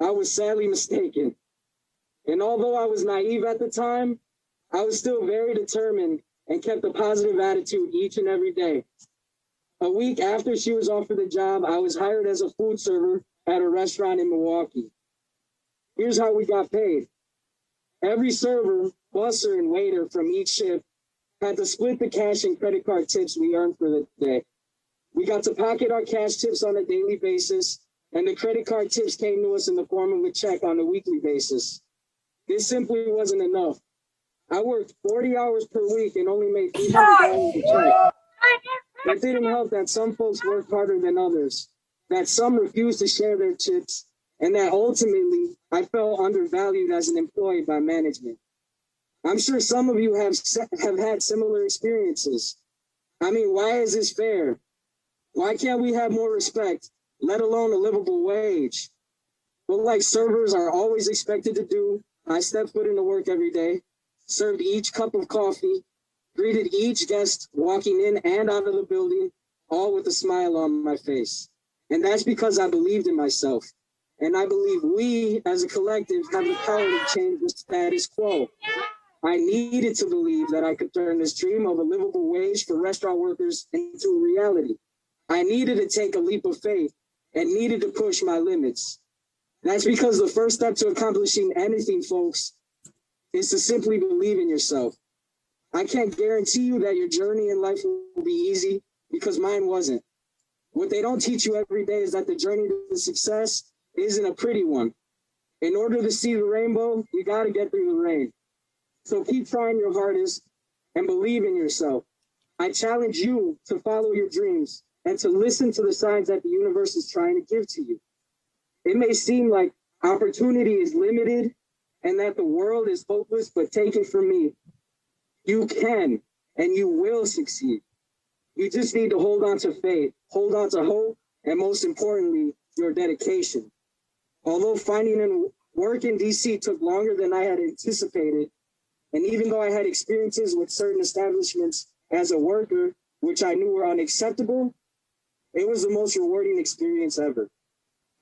I was sadly mistaken. And although I was naive at the time, I was still very determined and kept a positive attitude each and every day. A week after she was offered the job, I was hired as a food server at a restaurant in Milwaukee. Here's how we got paid. Every server, busser, and waiter from each shift had to split the cash and credit card tips we earned for the day. We got to pocket our cash tips on a daily basis, and the credit card tips came to us in the form of a check on a weekly basis. This simply wasn't enough. I worked 40 hours per week and only made $300 a check. It didn't help that some folks worked harder than others, that some refused to share their chips, and that ultimately I felt undervalued as an employee by management. I'm sure some of you have had similar experiences. I mean, why is this fair? Why can't we have more respect, let alone a livable wage? But like servers are always expected to do, I stepped foot into work every day, served each cup of coffee, greeted each guest walking in and out of the building, all with a smile on my face. And that's because I believed in myself. And I believe we, as a collective, have the power to change the status quo. I needed to believe that I could turn this dream of a livable wage for restaurant workers into a reality. I needed to take a leap of faith and needed to push my limits. That's because the first step to accomplishing anything, folks, is to simply believe in yourself. I can't guarantee you that your journey in life will be easy, because mine wasn't. What they don't teach you every day is that the journey to success isn't a pretty one. In order to see the rainbow, you got to get through the rain. So keep trying your hardest and believe in yourself. I challenge you to follow your dreams and to listen to the signs that the universe is trying to give to you. It may seem like opportunity is limited and that the world is hopeless, but take it from me. You can and you will succeed. You just need to hold on to faith, hold on to hope, and most importantly, your dedication. Although finding work in DC took longer than I had anticipated, and even though I had experiences with certain establishments as a worker, which I knew were unacceptable, it was the most rewarding experience ever.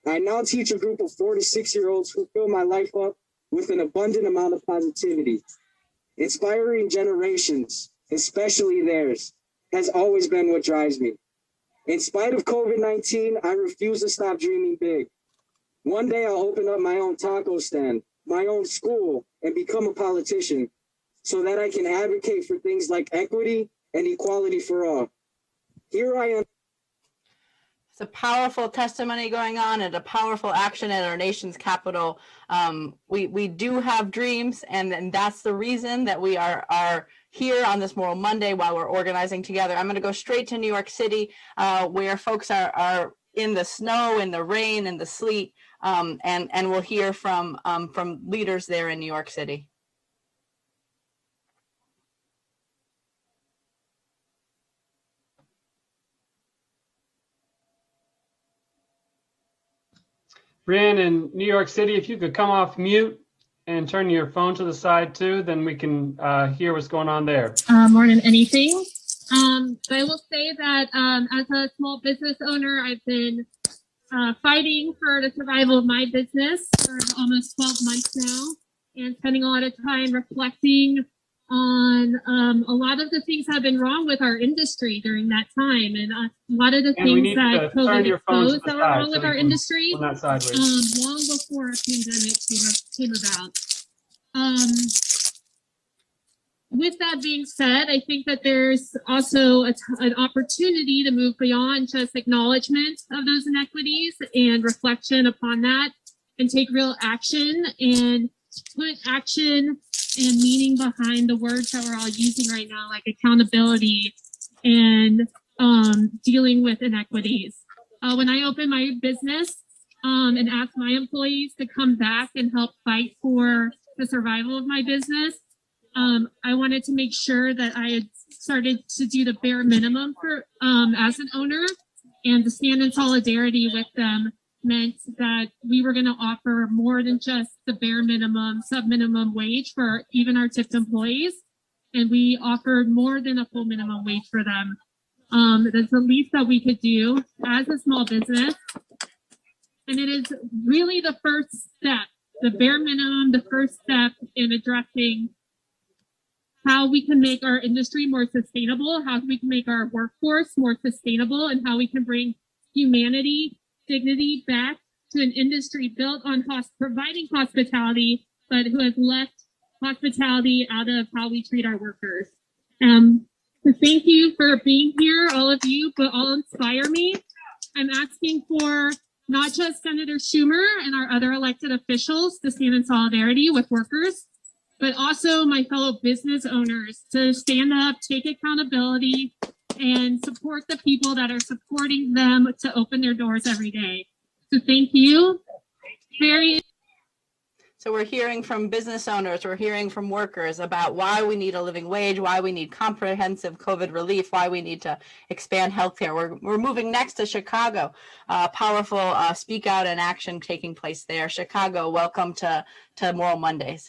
I now teach a group of 4 to 6-year-olds who fill my life up with an abundant amount of positivity. Inspiring generations, especially theirs, has always been what drives me. In spite of COVID-19, I refuse to stop dreaming big. One day I'll open up my own taco stand, my own school, and become a politician so that I can advocate for things like equity and equality for all. Here I am. It's a powerful testimony going on and a powerful action at our nation's capital. We do have dreams, and that's the reason that we are here on this Moral Monday while we're organizing together. I'm going to go straight to New York City, where folks are in the snow, in the rain, in the sleet, and we'll hear from leaders there in New York City. Brian in New York City, if you could come off mute and turn your phone to the side too, then we can hear what's going on there. More than anything. But I will say that as a small business owner, I've been fighting for the survival of my business for almost 12 months now, and spending a lot of time reflecting on a lot of the things that have been wrong with our industry during that time, and a lot of the things that COVID exposed that were wrong with our industry long before a pandemic came about. With that being said, I think that there's also an opportunity to move beyond just acknowledgement of those inequities and reflection upon that, and take real action and put action and meaning behind the words that we're all using right now, like accountability and dealing with inequities. When I opened my business and asked my employees to come back and help fight for the survival of my business, I wanted to make sure that I had started to do the bare minimum for as an owner, and to stand in solidarity with them meant that we were going to offer more than just the bare minimum, sub-minimum wage for even our tipped employees. And we offered more than a full minimum wage for them. That's the least that we could do as a small business. And it is really the first step, the bare minimum, the first step in addressing how we can make our industry more sustainable, how we can make our workforce more sustainable, and how we can bring humanity, dignity back to an industry built on providing hospitality, but who has left hospitality out of how we treat our workers. So thank you for being here, all of you, but all inspire me. I'm asking for not just Senator Schumer and our other elected officials to stand in solidarity with workers, but also my fellow business owners to stand up, take accountability, and support the people that are supporting them to open their doors every day. So thank you. So we're hearing from business owners, we're hearing from workers about why we need a living wage, why we need comprehensive COVID relief, why we need to expand healthcare. We're moving next to Chicago. Powerful speak out and action taking place there. Chicago, welcome to Moral Mondays.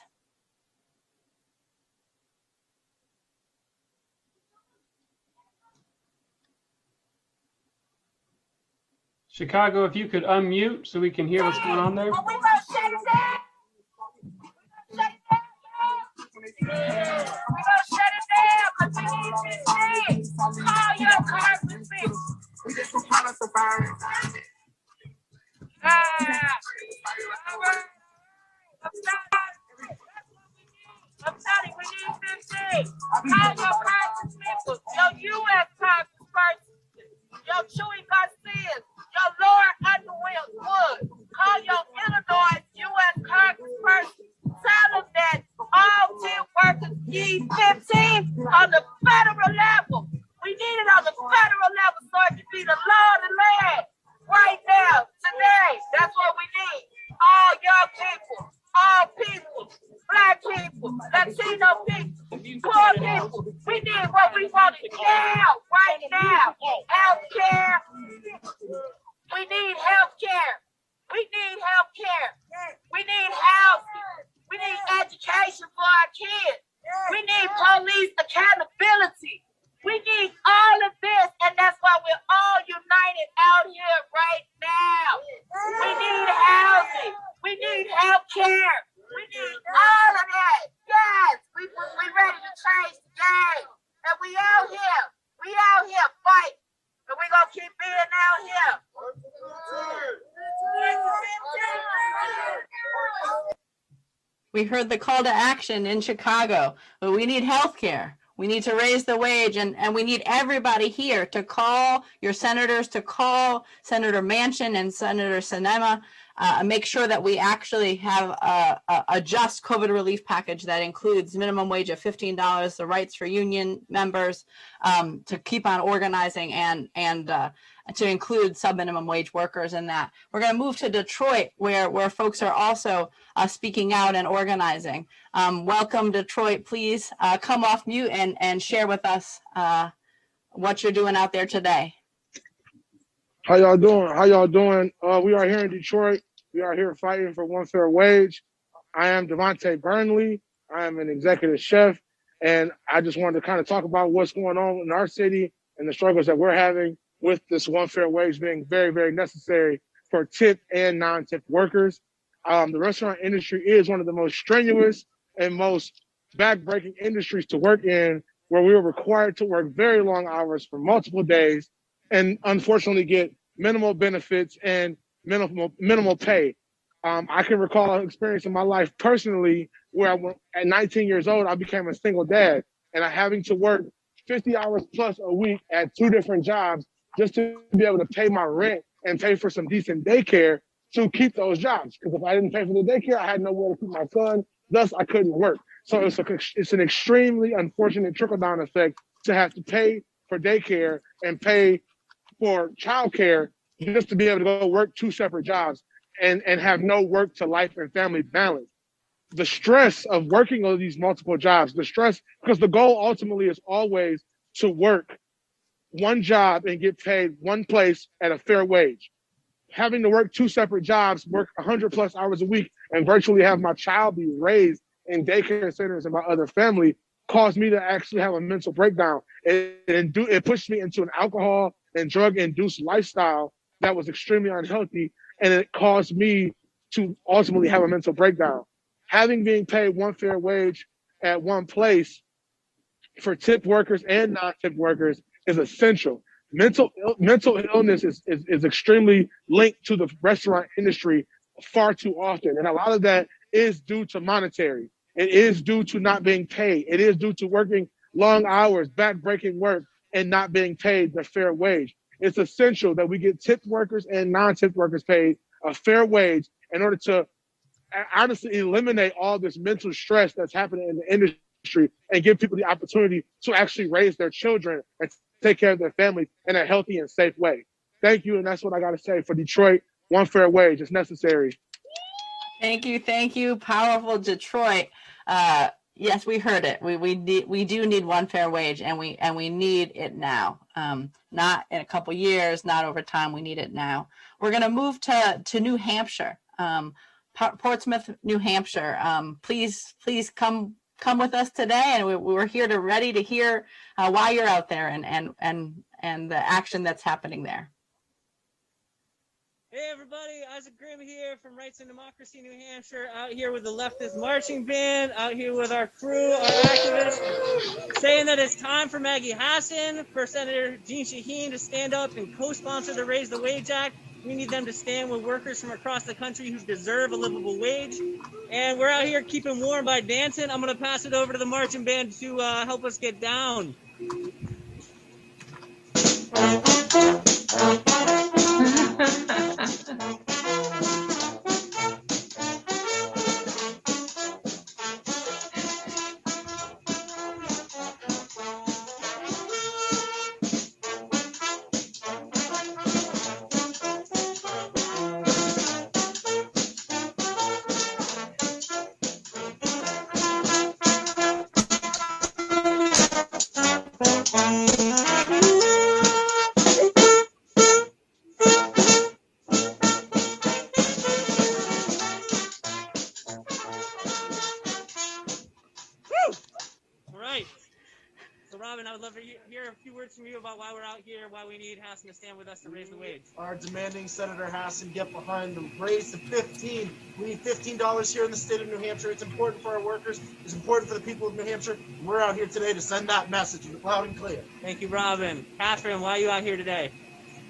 Chicago, if you could unmute so we can hear what's going on there. We're gonna shut it down because we need this thing. Call your congressman. We just some kind of surviving. I'm sorry, we need this thing. Call your congressman, your U.S. congressperson, your Chewy Garcia, your Laura Underwood Wood. Call your Illinois U.S. congressperson. Tell them that all 10 workers need 15 on the federal level. We need it on the federal level so it can be the law of the land right now, today. That's what we need. All young people, all people, Black people, Latino people, poor people. We need what we want now, right now. Health care. We need health care. We need health care. We need housing. We need education for our kids. We need police accountability. We need all of this, and that's why we're all united out here right now. We need housing. We need health care. We need all of that. Yes, we ready to change the game. And we out here. We out here fighting. And we're going to keep being out here. We heard the call to action in Chicago, but we need health care. We need to raise the wage, and we need everybody here to call your senators, to call Senator Manchin and Senator Sinema, make sure that we actually have a just COVID relief package that includes minimum wage of $15, the rights for union members to keep on organizing, and to include sub-minimum wage workers in that. We're going to move to Detroit, where folks are also speaking out and organizing. Welcome, Detroit. Please come off mute and share with us what you're doing out there today. How y'all doing? We are here in Detroit. We are here fighting for one fair wage. I am Devontae Burnley. I am an executive chef, and I just wanted to kind of talk about what's going on in our city and the struggles that we're having with this one fair wage being very, very necessary for tip and non-tip workers. The restaurant industry is one of the most strenuous and most back-breaking industries to work in, where we are required to work very long hours for multiple days and unfortunately get minimal benefits and minimal pay. I can recall an experience in my life personally where at 19 years old, I became a single dad, and I having to work 50 hours plus a week at 2 different jobs just to be able to pay my rent and pay for some decent daycare to keep those jobs. Because if I didn't pay for the daycare, I had nowhere to keep my son. Thus, I couldn't work. So it's an extremely unfortunate trickle-down effect to have to pay for daycare and pay for childcare just to be able to go work 2 separate jobs and have no work to life and family balance. The stress of working on these multiple jobs, the stress, because the goal ultimately is always to work one job and get paid one place at a fair wage. Having to work 2 separate jobs, work 100 plus hours a week, and virtually have my child be raised in daycare centers and my other family caused me to actually have a mental breakdown. It pushed me into an alcohol and drug-induced lifestyle that was extremely unhealthy, and it caused me to ultimately have a mental breakdown. Having been paid one fair wage at one place for tip workers and non-tip workers is essential. Mental illness is extremely linked to the restaurant industry far too often, and a lot of that is due to monetary. It is due to not being paid. It is due to working long hours, back-breaking work, and not being paid the fair wage. it's essential that we get tipped workers and non-tipped workers paid a fair wage in order to honestly eliminate all this mental stress that's happening in the industry and give people the opportunity to actually raise their children and take care of their families in a healthy and safe way. Thank you, and that's what I got to say for Detroit. One fair wage is necessary. Thank you. Powerful Detroit. Yes, we heard it. We do need one fair wage, and we need it now. Not in a couple years, not over time. We need it now. We're going to move to New Hampshire, Portsmouth, New Hampshire. Please come with us today, and we're here ready to hear why you're out there and the action that's happening there. Hey everybody, Isaac Grimm here from Rights and Democracy, New Hampshire, out here with the leftist marching band, out here with our crew, our activists, saying that it's time for Maggie Hassan, for Senator Jeanne Shaheen to stand up and co-sponsor the Raise the Wage Act. We need them to stand with workers from across the country who deserve a livable wage. And we're out here keeping warm by dancing. I'm going to pass it over to the marching band to help us get down. From you about why we're out here, why we need Hassan to stand with us to raise the wage. Are demanding Senator Hassan get behind them, raise to 15. We need $15 here in the state of New Hampshire. It's important for our workers. It's important for the people of New Hampshire. We're out here today to send that message loud and clear. Thank you, Robin. Catherine, why are you out here today?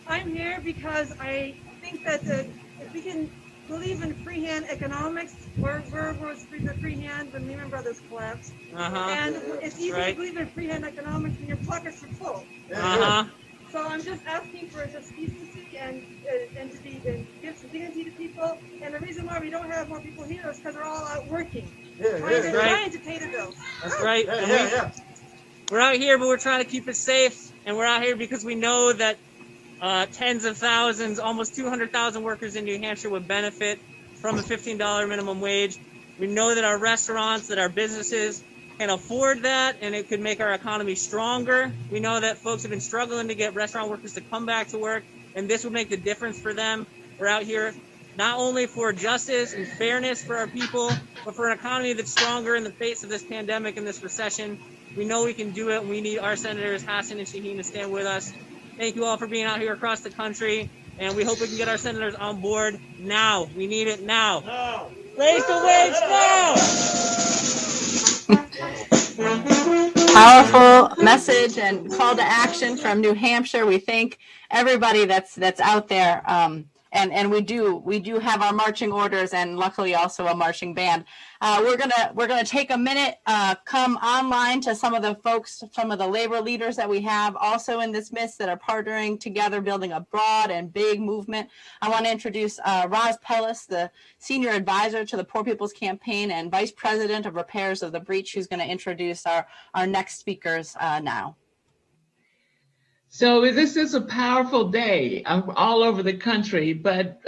I'm here because I think that if we can believe in freehand economics, where was the freehand when Lehman Brothers collapsed? And it's easy to believe in freehand economics when your pockets are full. So I'm just asking for just decency and to give some dignity to people. And the reason why we don't have more people here is because they're all out working, trying to pay the bills. That's right. We're out here, but we're trying to keep it safe. And we're out here because we know that tens of thousands, almost 200,000 workers in New Hampshire would benefit from a $15 minimum wage. We know that our restaurants, that our businesses can afford that, and it could make our economy stronger. We know that folks have been struggling to get restaurant workers to come back to work, and this would make the difference for them. We're out here not only for justice and fairness for our people, but for an economy that's stronger in the face of this pandemic and this recession. We know we can do it, and we need our senators, Hassan and Shaheen, to stand with us. Thank you all for being out here across the country, and we hope we can get our senators on board now. We need it now. No. Raise the wage now! Powerful message and call to action from New Hampshire. We thank everybody that's out there. And we do have our marching orders and luckily also a marching band. We're gonna take a minute, come online to some of the folks, some of the labor leaders that we have also in this midst that are partnering together, building a broad and big movement. I want to introduce Roz Pellis, the senior advisor to the Poor People's Campaign and vice president of repairs of the breach, who's going to introduce our next speakers now. So this is a powerful day all over the country, but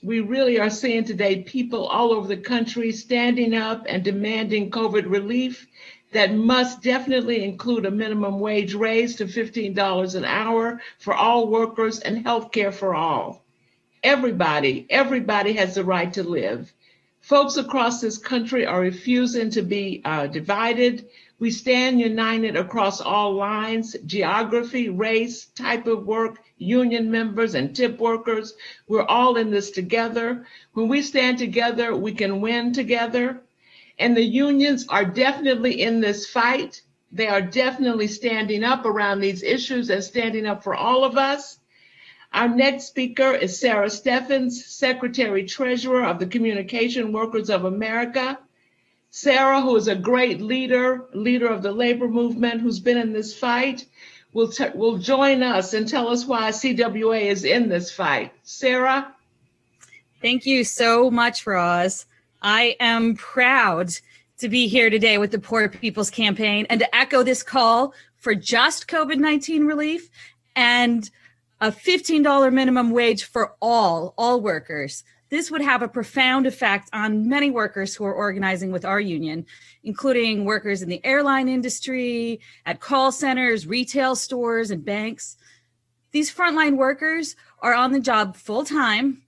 we really are seeing today people all over the country standing up and demanding COVID relief that must definitely include a minimum wage raise to $15 an hour for all workers and health care for all. Everybody has the right to live. Folks across this country are refusing to be divided. We stand united across all lines, geography, race, type of work, union members and tip workers. We're all in this together. When we stand together, we can win together. And the unions are definitely in this fight. They are definitely standing up around these issues and standing up for all of us. Our next speaker is Sarah Steffens, Secretary Treasurer of the Communication Workers of America. Sarah, who is a great leader of the labor movement, who's been in this fight, will join us and tell us why CWA is in this fight. Sarah? Thank you so much, Roz. I am proud to be here today with the Poor People's Campaign and to echo this call for just COVID-19 relief and a $15 minimum wage for all workers. This would have a profound effect on many workers who are organizing with our union, including workers in the airline industry, at call centers, retail stores, and banks. These frontline workers are on the job full-time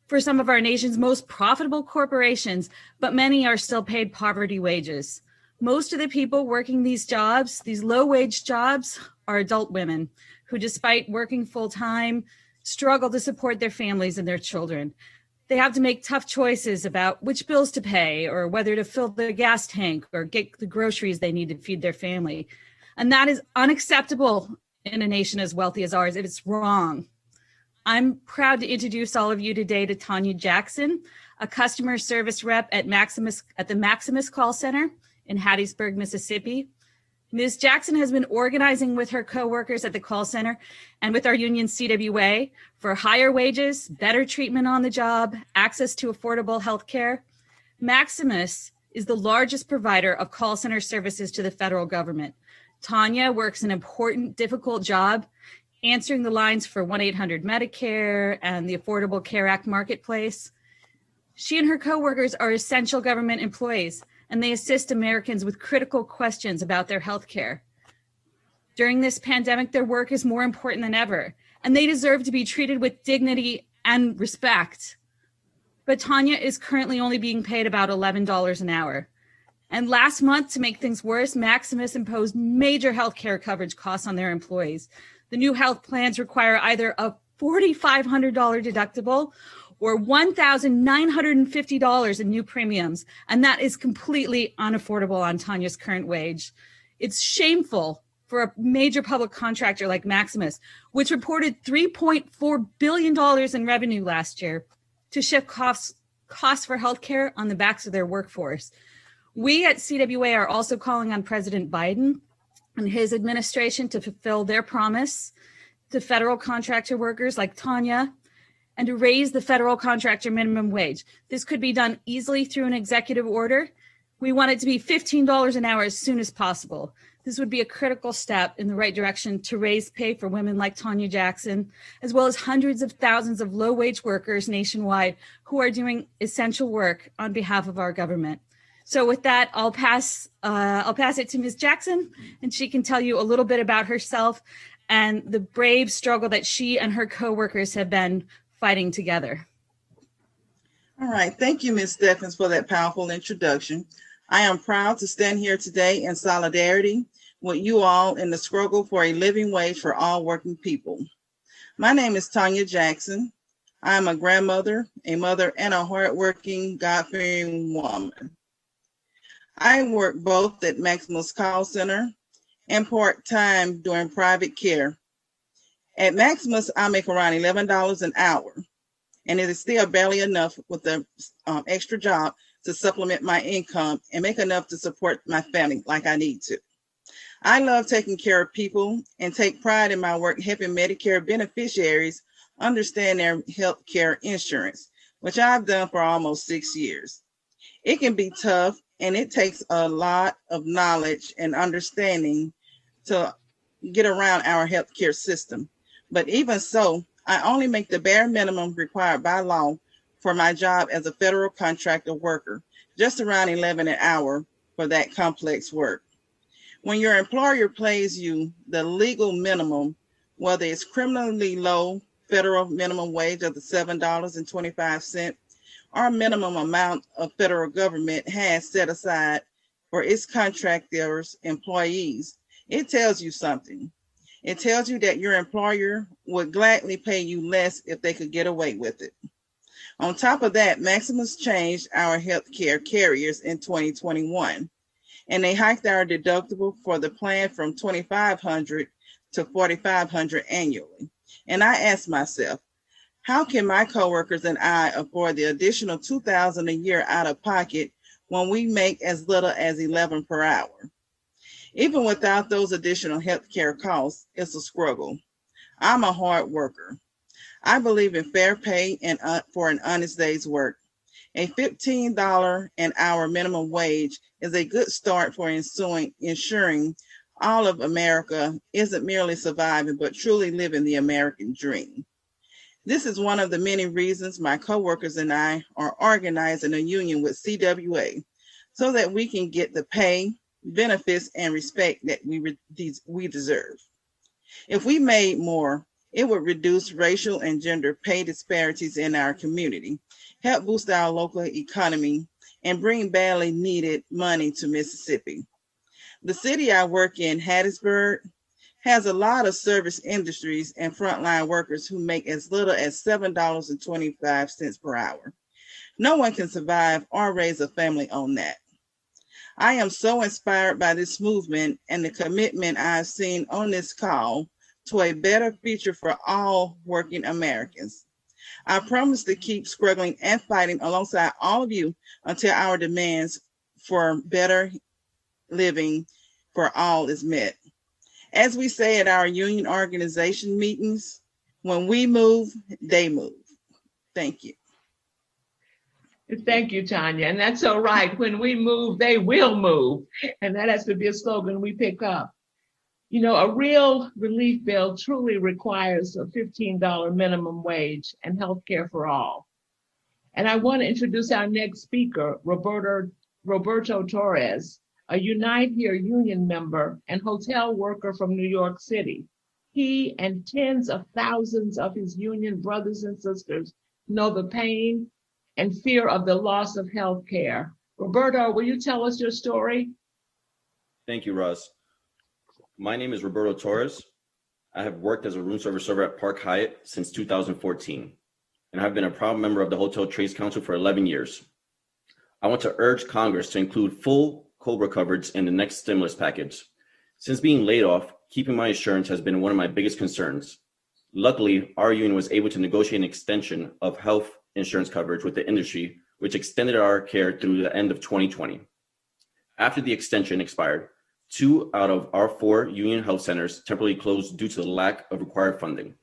for some of our nation's most profitable corporations, but many are still paid poverty wages. Most of the people working these jobs, these low-wage jobs, are adult women who, despite working full-time, struggle to support their families and their children. They have to make tough choices about which bills to pay or whether to fill their gas tank or get the groceries they need to feed their family. And that is unacceptable in a nation as wealthy as ours. It's wrong. I'm proud to introduce all of you today to Tanya Jackson, a customer service rep at the Maximus Call Center in Hattiesburg, Mississippi. Ms. Jackson has been organizing with her coworkers at the call center and with our union CWA for higher wages, better treatment on the job, access to affordable health care. Maximus is the largest provider of call center services to the federal government. Tanya works an important, difficult job answering the lines for 1-800-Medicare and the Affordable Care Act marketplace. She and her coworkers are essential government employees, and they assist Americans with critical questions about their health care. During this pandemic, their work is more important than ever, and they deserve to be treated with dignity and respect. But Tanya is currently only being paid about $11 an hour. And last month, to make things worse, Maximus imposed major health care coverage costs on their employees. The new health plans require either a $4,500 deductible or $1,950 in new premiums, and that is completely unaffordable on Tanya's current wage. It's shameful for a major public contractor like Maximus, which reported $3.4 billion in revenue last year, to shift costs for healthcare on the backs of their workforce. We at CWA are also calling on President Biden and his administration to fulfill their promise to federal contractor workers like Tanya and to raise the federal contractor minimum wage. This could be done easily through an executive order. We want it to be $15 an hour as soon as possible. This would be a critical step in the right direction to raise pay for women like Tanya Jackson, as well as hundreds of thousands of low-wage workers nationwide who are doing essential work on behalf of our government. So with that, I'll pass it to Ms. Jackson, and she can tell you a little bit about herself and the brave struggle that she and her coworkers have been fighting together. All right, thank you, Ms. Steffens, for that powerful introduction. I am proud to stand here today in solidarity with you all in the struggle for a living wage for all working people. My name is Tanya Jackson. I am a grandmother, a mother, and a hardworking, God-fearing woman. I work both at Maximus Call Center and part-time doing private care. At Maximus, I make around $11 an hour, and it is still barely enough with the extra job to supplement my income and make enough to support my family like I need to. I love taking care of people and take pride in my work helping Medicare beneficiaries understand their health care insurance, which I've done for almost 6 years. It can be tough, and it takes a lot of knowledge and understanding to get around our healthcare system. But even so, I only make the bare minimum required by law for my job as a federal contractor worker, just around $11 an hour for that complex work. When your employer pays you the legal minimum, whether it's criminally low federal minimum wage of the $7.25, or minimum amount of federal government has set aside for its contractors' employees, it tells you something. It tells you that your employer would gladly pay you less if they could get away with it. On top of that, Maximus changed our healthcare carriers in 2021, and they hiked our deductible for the plan from $2,500 to $4,500 annually. And I asked myself, how can my coworkers and I afford the additional $2,000 a year out of pocket when we make as little as $11 per hour. Even without those additional health care costs, it's a struggle. I'm a hard worker. I believe in fair pay and for an honest day's work. A $15 an hour minimum wage is a good start for ensuring all of America isn't merely surviving, but truly living the American dream. This is one of the many reasons my coworkers and I are organizing a union with CWA so that we can get the pay, benefits, and respect that we deserve. If we made more, it would reduce racial and gender pay disparities in our community, help boost our local economy, and bring badly needed money to Mississippi. The city I work in, Hattiesburg, has a lot of service industries and frontline workers who make as little as $7.25 per hour. No one can survive or raise a family on that. I am so inspired by this movement and the commitment I've seen on this call to a better future for all working Americans. I promise to keep struggling and fighting alongside all of you until our demands for better living for all is met. As we say at our union organization meetings, when we move, they move. Thank you. Thank you, Tanya. And that's all right. When we move, they will move. And that has to be a slogan we pick up. You know, a real relief bill truly requires a $15 minimum wage and health care for all. And I want to introduce our next speaker, Roberto Torres, a Unite Here union member and hotel worker from New York City. He and tens of thousands of his union brothers and sisters know the pain and fear of the loss of health care. Roberto, will you tell us your story? Thank you, Roz. My name is Roberto Torres. I have worked as a room service server at Park Hyatt since 2014, and I've been a proud member of the Hotel Trades Council for 11 years. I want to urge Congress to include full COBRA coverage in the next stimulus package. Since being laid off, keeping my insurance has been one of my biggest concerns. Luckily, our union was able to negotiate an extension of health insurance coverage with the industry, which extended our care through the end of 2020. After the extension expired, 2 out of our 4 union health centers temporarily closed due to the lack of required funding.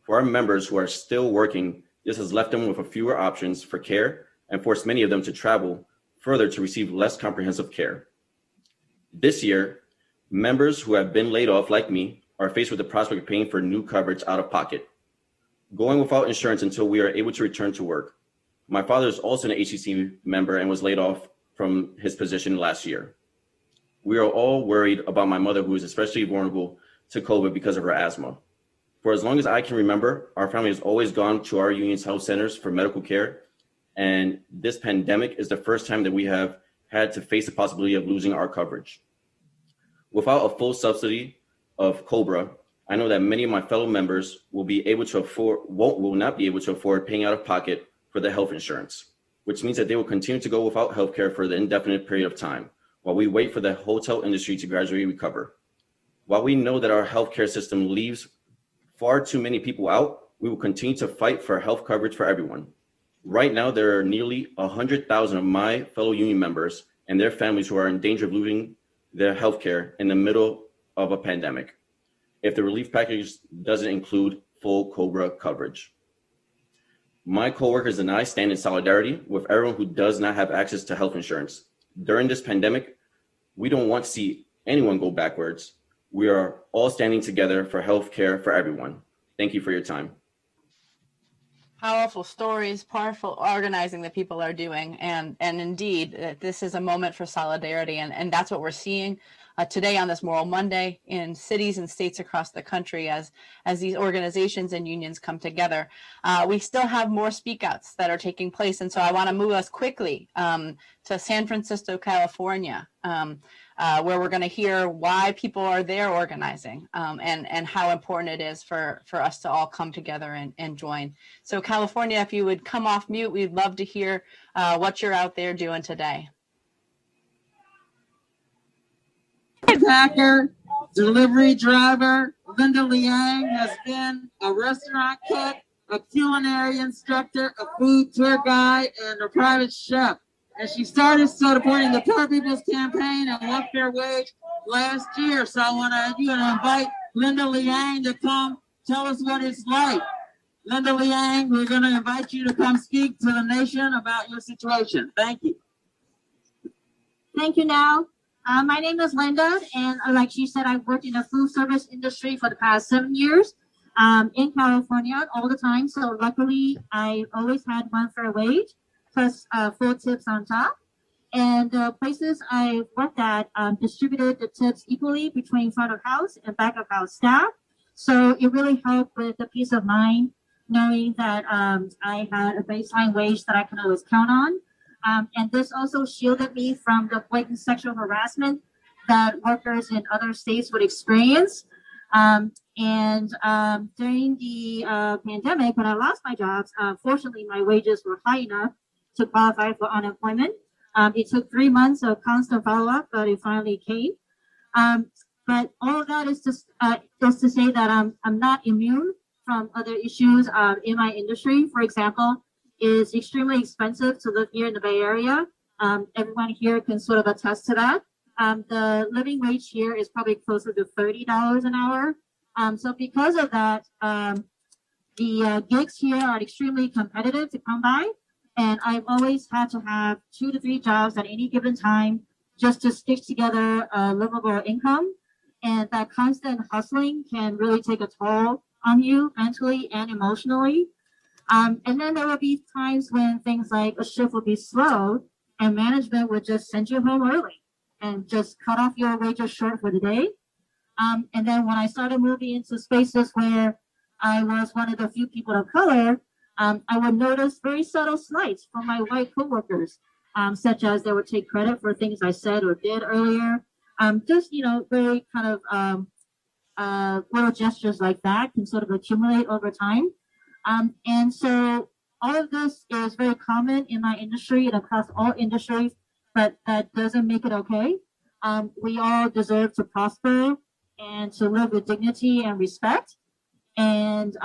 For our members who are still working, this has left them with fewer options for care and forced many of them to travel further to receive less comprehensive care. This year, members who have been laid off like me are faced with the prospect of paying for new coverage out of pocket, going without insurance until we are able to return to work. My father is also an HCC member and was laid off from his position last year. We are all worried about my mother, who is especially vulnerable to COVID because of her asthma. For as long as I can remember, our family has always gone to our union's health centers for medical care, and this pandemic is the first time that we have had to face the possibility of losing our coverage. Without a full subsidy of COBRA, I know that many of my fellow members will not be able to afford paying out of pocket for the health insurance, which means that they will continue to go without health care for the indefinite period of time, while we wait for the hotel industry to gradually recover. While we know that our healthcare system leaves far too many people out, we will continue to fight for health coverage for everyone. Right now, there are nearly 100,000 of my fellow union members and their families who are in danger of losing their healthcare in the middle of a pandemic, if the relief package doesn't include full COBRA coverage. My coworkers and I stand in solidarity with everyone who does not have access to health insurance. During this pandemic, we don't want to see anyone go backwards. We are all standing together for health care for everyone. Thank you for your time. Powerful stories, powerful organizing that people are doing. And indeed, this is a moment for solidarity. And that's what we're seeing today on this Moral Monday in cities and states across the country as these organizations and unions come together. We still have more speakouts that are taking place. And so I want to move us quickly to San Francisco, California, where we're going to hear why people are there organizing and how important it is for us to all come together and join. So California, if you would come off mute, we'd love to hear what you're out there doing today. Packer, delivery driver, Linda Liang has been a restaurant cook, a culinary instructor, a food tour guide, and a private chef. And she started supporting the Poor People's Campaign and One Fair Wage last year. So I want to invite Linda Liang to come tell us what it's like. Linda Liang, we're going to invite you to come speak to the nation about your situation. Thank you. Thank you, Now. My name is Linda, and like she said, I've worked in the food service industry for the past 7 years in California all the time. So luckily, I always had one fair wage plus 4 tips on top. And the places I worked at distributed the tips equally between front of house and back of house staff. So it really helped with the peace of mind, knowing that I had a baseline wage that I can always count on. And this also shielded me from the blatant sexual harassment that workers in other states would experience. During the pandemic, when I lost my jobs, fortunately, my wages were high enough to qualify for unemployment. It took 3 months of constant follow-up, but it finally came. But all of that is just to say that I'm not immune from other issues in my industry. For example, it's extremely expensive to live here in the Bay Area. Everyone here can sort of attest to that. The living wage here is probably closer to $30 an hour. So because of that, the gigs here are extremely competitive to come by. And I've always had to have 2 to 3 jobs at any given time just to stitch together a livable income. And that constant hustling can really take a toll on you mentally and emotionally. And then there will be times when things like a shift will be slow and management would just send you home early and just cut off your wages short for the day. And then when I started moving into spaces where I was one of the few people of color, I would notice very subtle slights from my white coworkers, such as they would take credit for things I said or did earlier. Just, very kind of little gestures like that can sort of accumulate over time. And so all of this is very common in my industry and across all industries, but that doesn't make it okay. We all deserve to prosper and to live with dignity and respect. And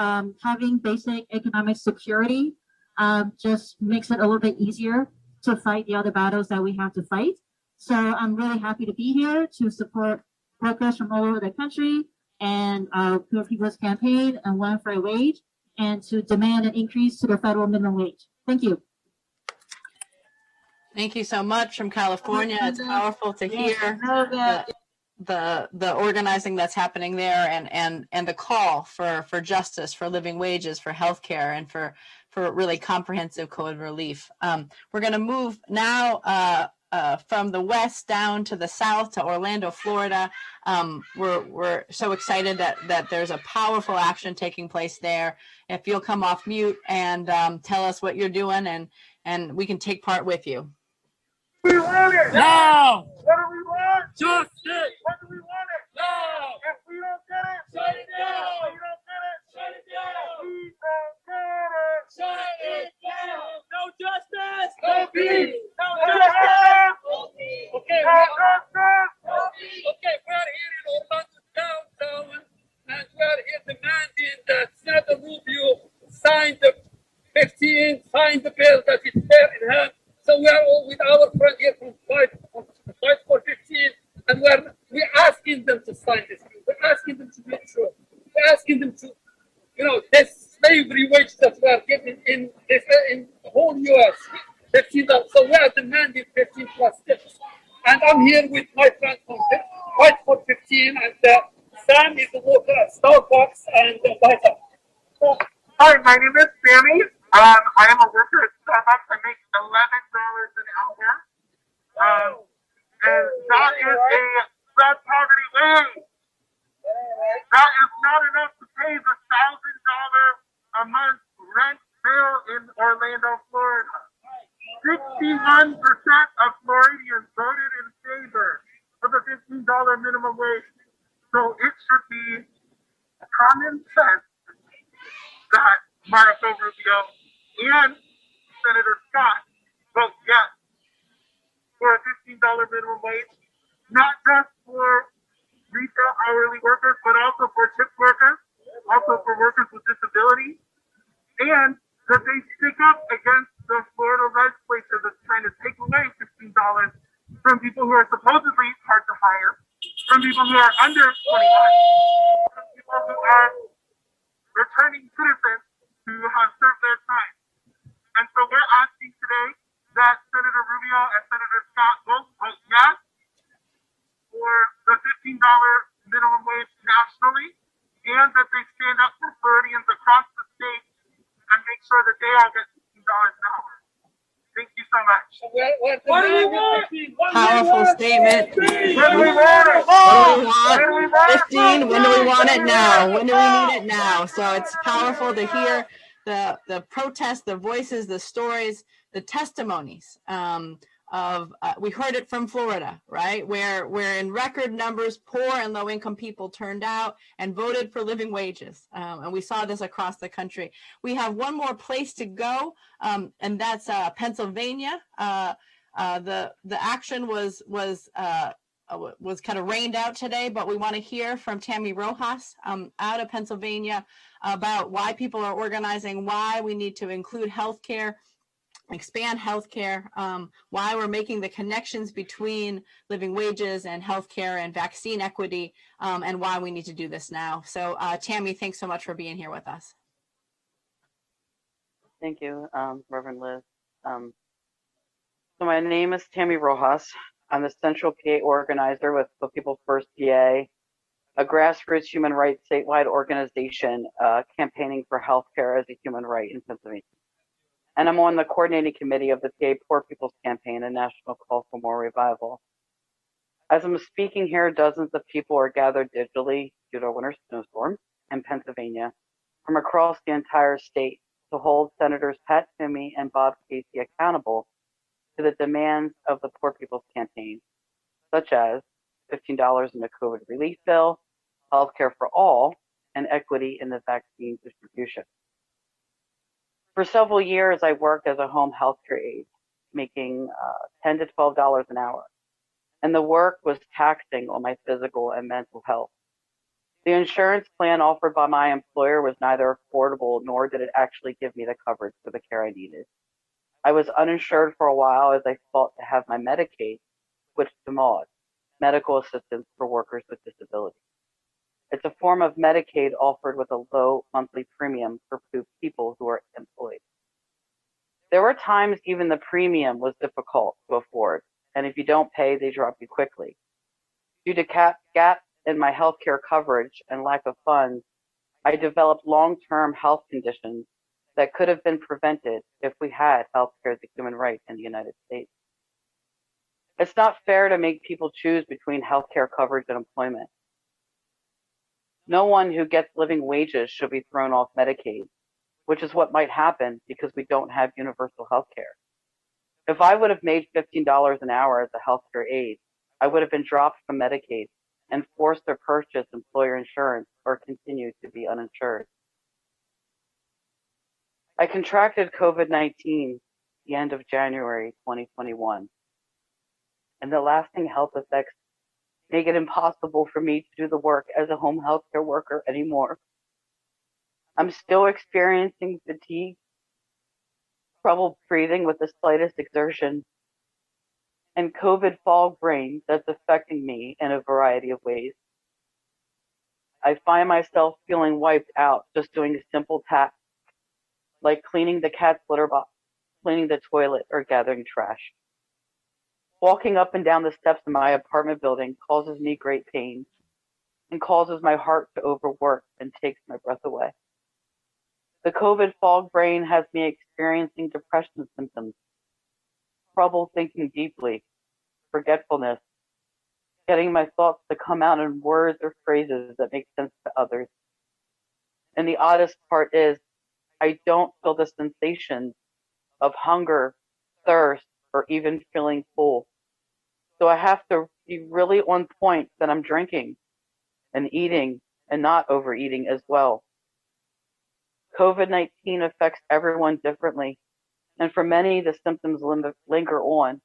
having basic economic security just makes it a little bit easier to fight the other battles that we have to fight. So I'm really happy to be here to support workers from all over the country and Poor People's Campaign and One Fair Wage, and to demand an increase to the federal minimum wage. Thank you. Thank you so much from California. It's powerful to hear the organizing that's happening there and the call for justice, for living wages, for healthcare, and for really comprehensive COVID relief. We're going to move now from the west down to the south to Orlando, Florida. We're so excited that there's a powerful action taking place there. If you'll come off mute and tell us what you're doing, and we can take part with you. We want it now. What do we want? Justice. What do we want it Now. If we don't get it, Shut it down. If we don't get it, Shut it down. We don't get it. Shut it down. No justice. No peace. No No justice. justice. No peace. Okay, no justice. No peace. Okay, we're here in Orlando downtown, and we're here demanding that Senator Rubio sign the bill that is there in hand. So we are all with our friend here from Fight for 15, and we're asking them to sign this bill. We're asking them to make sure. We're asking them to, this slavery wage that we are getting in the whole U.S. $15. So we are demanding 15 plus tips. And I'm here with my friend from Fight for 15, and Sam is the worker at Starbucks and White House. Hi, my name is Sammy. I am a worker at Starbucks. I make $11 an hour. And that is a sub-poverty wage. That is not enough to pay the $1,000 a month rent bill in Orlando, Florida. 61% of Floridians voted in favor of the $15 minimum wage. So it should be common sense that Marco Rubio and Senator Scott vote yes for a $15 minimum wage, not just for retail hourly workers, but also for tip workers, also for workers with disabilities, and that they stick up against the Florida legislature, the trying to take away $15 from people who are supposedly hard to hire, from people who are under 21, from people who are returning citizens who have served their time. And so we're asking today that Senator Rubio and Senator Scott both vote yes for the $15 minimum wage nationally, and that they stand up for Floridians across the state and make sure that they all get $15 an hour. Thank you so much. What do we want? Powerful statement. What do we want? What do we want? 15. When do we want it now? When do we need it now? So it's powerful to hear the protests, the voices, the stories, the testimonies we heard it from Florida, right? Where in record numbers, poor and low income people turned out and voted for living wages. And we saw this across the country. We have one more place to go, and that's Pennsylvania. The action was kind of rained out today, but we want to hear from Tammy Rojas out of Pennsylvania about why people are organizing, why we need to include healthcare, expand healthcare, why we're making the connections between living wages and healthcare and vaccine equity, and why we need to do this now. So Tammy, thanks so much for being here with us. Thank you, Reverend Liz. So my name is Tammy Rojas. I'm the Central PA organizer with the People First PA, a grassroots human rights statewide organization campaigning for healthcare as a human right in Pennsylvania. And I'm on the coordinating committee of the PA Poor People's Campaign, a national call for more revival. As I'm speaking here, dozens of people are gathered digitally due to a winter snowstorm in Pennsylvania from across the entire state to hold Senators Pat Toomey and Bob Casey accountable to the demands of the Poor People's Campaign, such as $15 in the COVID relief bill, healthcare for all, and equity in the vaccine distribution. For several years, I worked as a home healthcare aide, making $10 to $12 an hour, and the work was taxing on my physical and mental health. The insurance plan offered by my employer was neither affordable nor did it actually give me the coverage for the care I needed. I was uninsured for a while as I fought to have my Medicaid switched to MAUD, medical assistance for workers with disabilities. It's a form of Medicaid offered with a low monthly premium for people who are employed. There were times even the premium was difficult to afford, and if you don't pay, they drop you quickly. Due to gaps in my healthcare coverage and lack of funds, I developed long-term health conditions that could have been prevented if we had healthcare as a human right in the United States. It's not fair to make people choose between healthcare coverage and employment. No one who gets living wages should be thrown off Medicaid, which is what might happen because we don't have universal health care. If I would have made $15 an hour as a healthcare aide, I would have been dropped from Medicaid and forced to purchase employer insurance or continue to be uninsured. I contracted COVID-19 the end of January 2021, and the lasting health effects make it impossible for me to do the work as a home healthcare worker anymore. I'm still experiencing fatigue, trouble breathing with the slightest exertion, and COVID fog brain that's affecting me in a variety of ways. I find myself feeling wiped out just doing simple tasks like cleaning the cat's litter box, cleaning the toilet, or gathering trash. Walking up and down the steps of my apartment building causes me great pain and causes my heart to overwork and takes my breath away. The COVID fog brain has me experiencing depression symptoms, trouble thinking deeply, forgetfulness, getting my thoughts to come out in words or phrases that make sense to others. And the oddest part is, I don't feel the sensation of hunger, thirst, or even feeling full. So I have to be really on point that I'm drinking and eating and not overeating as well. COVID-19 affects everyone differently, and for many, the symptoms linger on.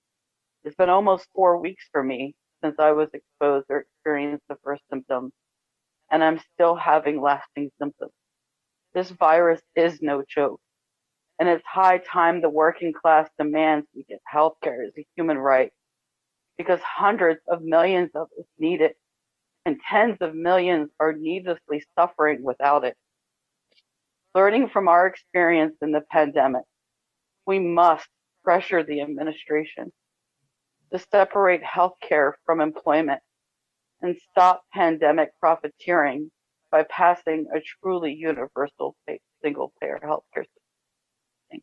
It's been almost 4 weeks for me since I was exposed or experienced the first symptoms, and I'm still having lasting symptoms. This virus is no joke, And it's high time the working class demands we get health care as a human right, because hundreds of millions of us need it, and tens of millions are needlessly suffering without it. Learning from our experience in the pandemic, we must pressure the administration to separate healthcare from employment and stop pandemic profiteering by passing a truly universal single-payer healthcare system.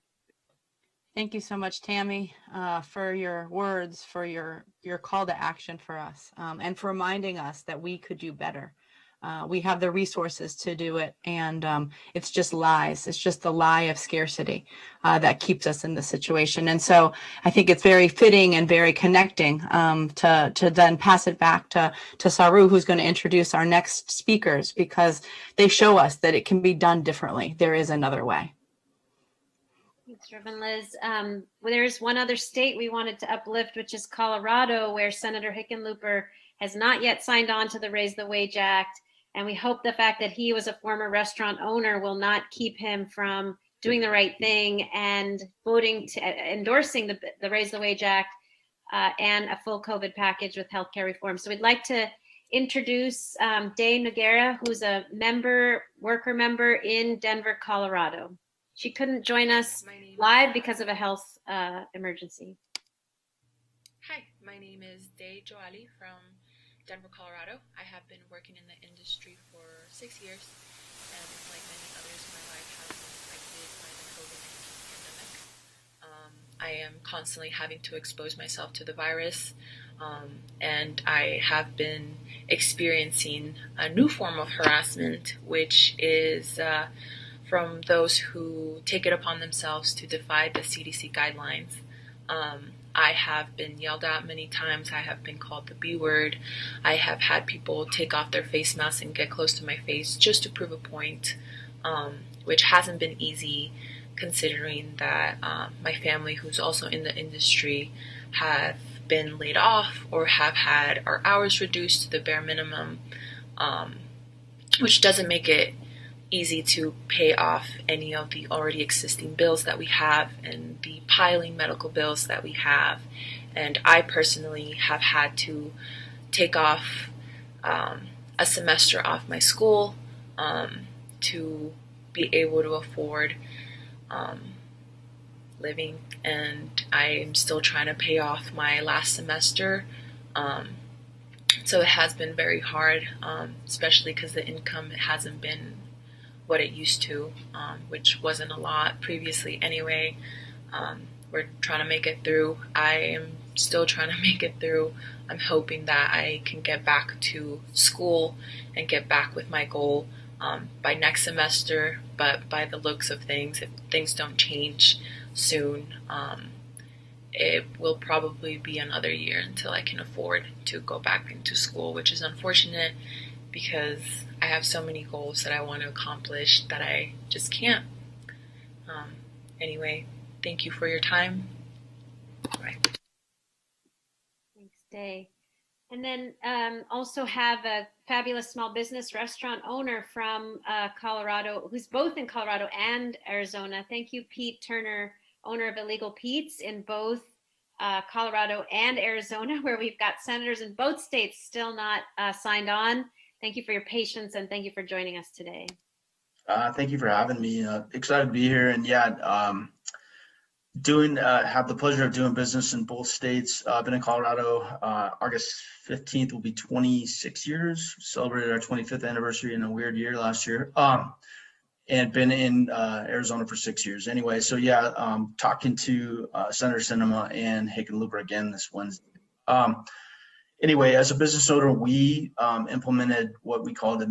Thank you so much, Tammy, for your words, for your call to action for us, and for reminding us that we could do better. We have the resources to do it, and it's just lies. It's just the lie of scarcity that keeps us in this situation. And so I think it's very fitting and very connecting to then pass it back to Saru, who's going to introduce our next speakers, because they show us that it can be done differently. There is another way. Thanks, Reverend Liz. There's one other state we wanted to uplift, which is Colorado, where Senator Hickenlooper has not yet signed on to the Raise the Wage Act. And we hope the fact that he was a former restaurant owner will not keep him from doing the right thing and endorsing the Raise the Wage Act and a full COVID package with healthcare reform. So we'd like to introduce Day Noguera, who's a worker member in Denver, Colorado. She couldn't join us live because of a health emergency. Hi, my name is Day Joali from Denver, Colorado. I have been working in the industry for 6 years, and like many others, my life has been affected by the COVID-19 pandemic. I am constantly having to expose myself to the virus, and I have been experiencing a new form of harassment, which is from those who take it upon themselves to defy the CDC guidelines. I have been yelled at many times. I have been called the B word. I have had people take off their face masks and get close to my face just to prove a point, which hasn't been easy considering that my family, who's also in the industry, have been laid off or have had our hours reduced to the bare minimum, which doesn't make it easy to pay off any of the already existing bills that we have and the piling medical bills that we have. And I personally have had to take off a semester off my school to be able to afford living, and I'm still trying to pay off my last semester. So it has been very hard, especially because the income hasn't been what it used to, which wasn't a lot previously anyway. We're trying to make it through. I am still trying to make it through. I'm hoping that I can get back to school and get back with my goal by next semester, but by the looks of things, if things don't change soon, it will probably be another year until I can afford to go back into school, which is unfortunate because I have so many goals that I want to accomplish that I just can't. Anyway, thank you for your time. Bye. Thanks, Day. And then also have a fabulous small business restaurant owner from Colorado, who's both in Colorado and Arizona. Thank you, Pete Turner, owner of Illegal Pete's in both Colorado and Arizona, where we've got senators in both states still not signed on. Thank you for your patience, and thank you for joining us today. Thank you for having me. Excited to be here, and yeah, have the pleasure of doing business in both states. I've been in Colorado. August 15th will be 26 years. Celebrated our 25th anniversary in a weird year last year. And been in Arizona for 6 years. Anyway, so yeah, talking to Senator Sinema and Hickenlooper again this Wednesday. Anyway, as a business owner, we implemented what we called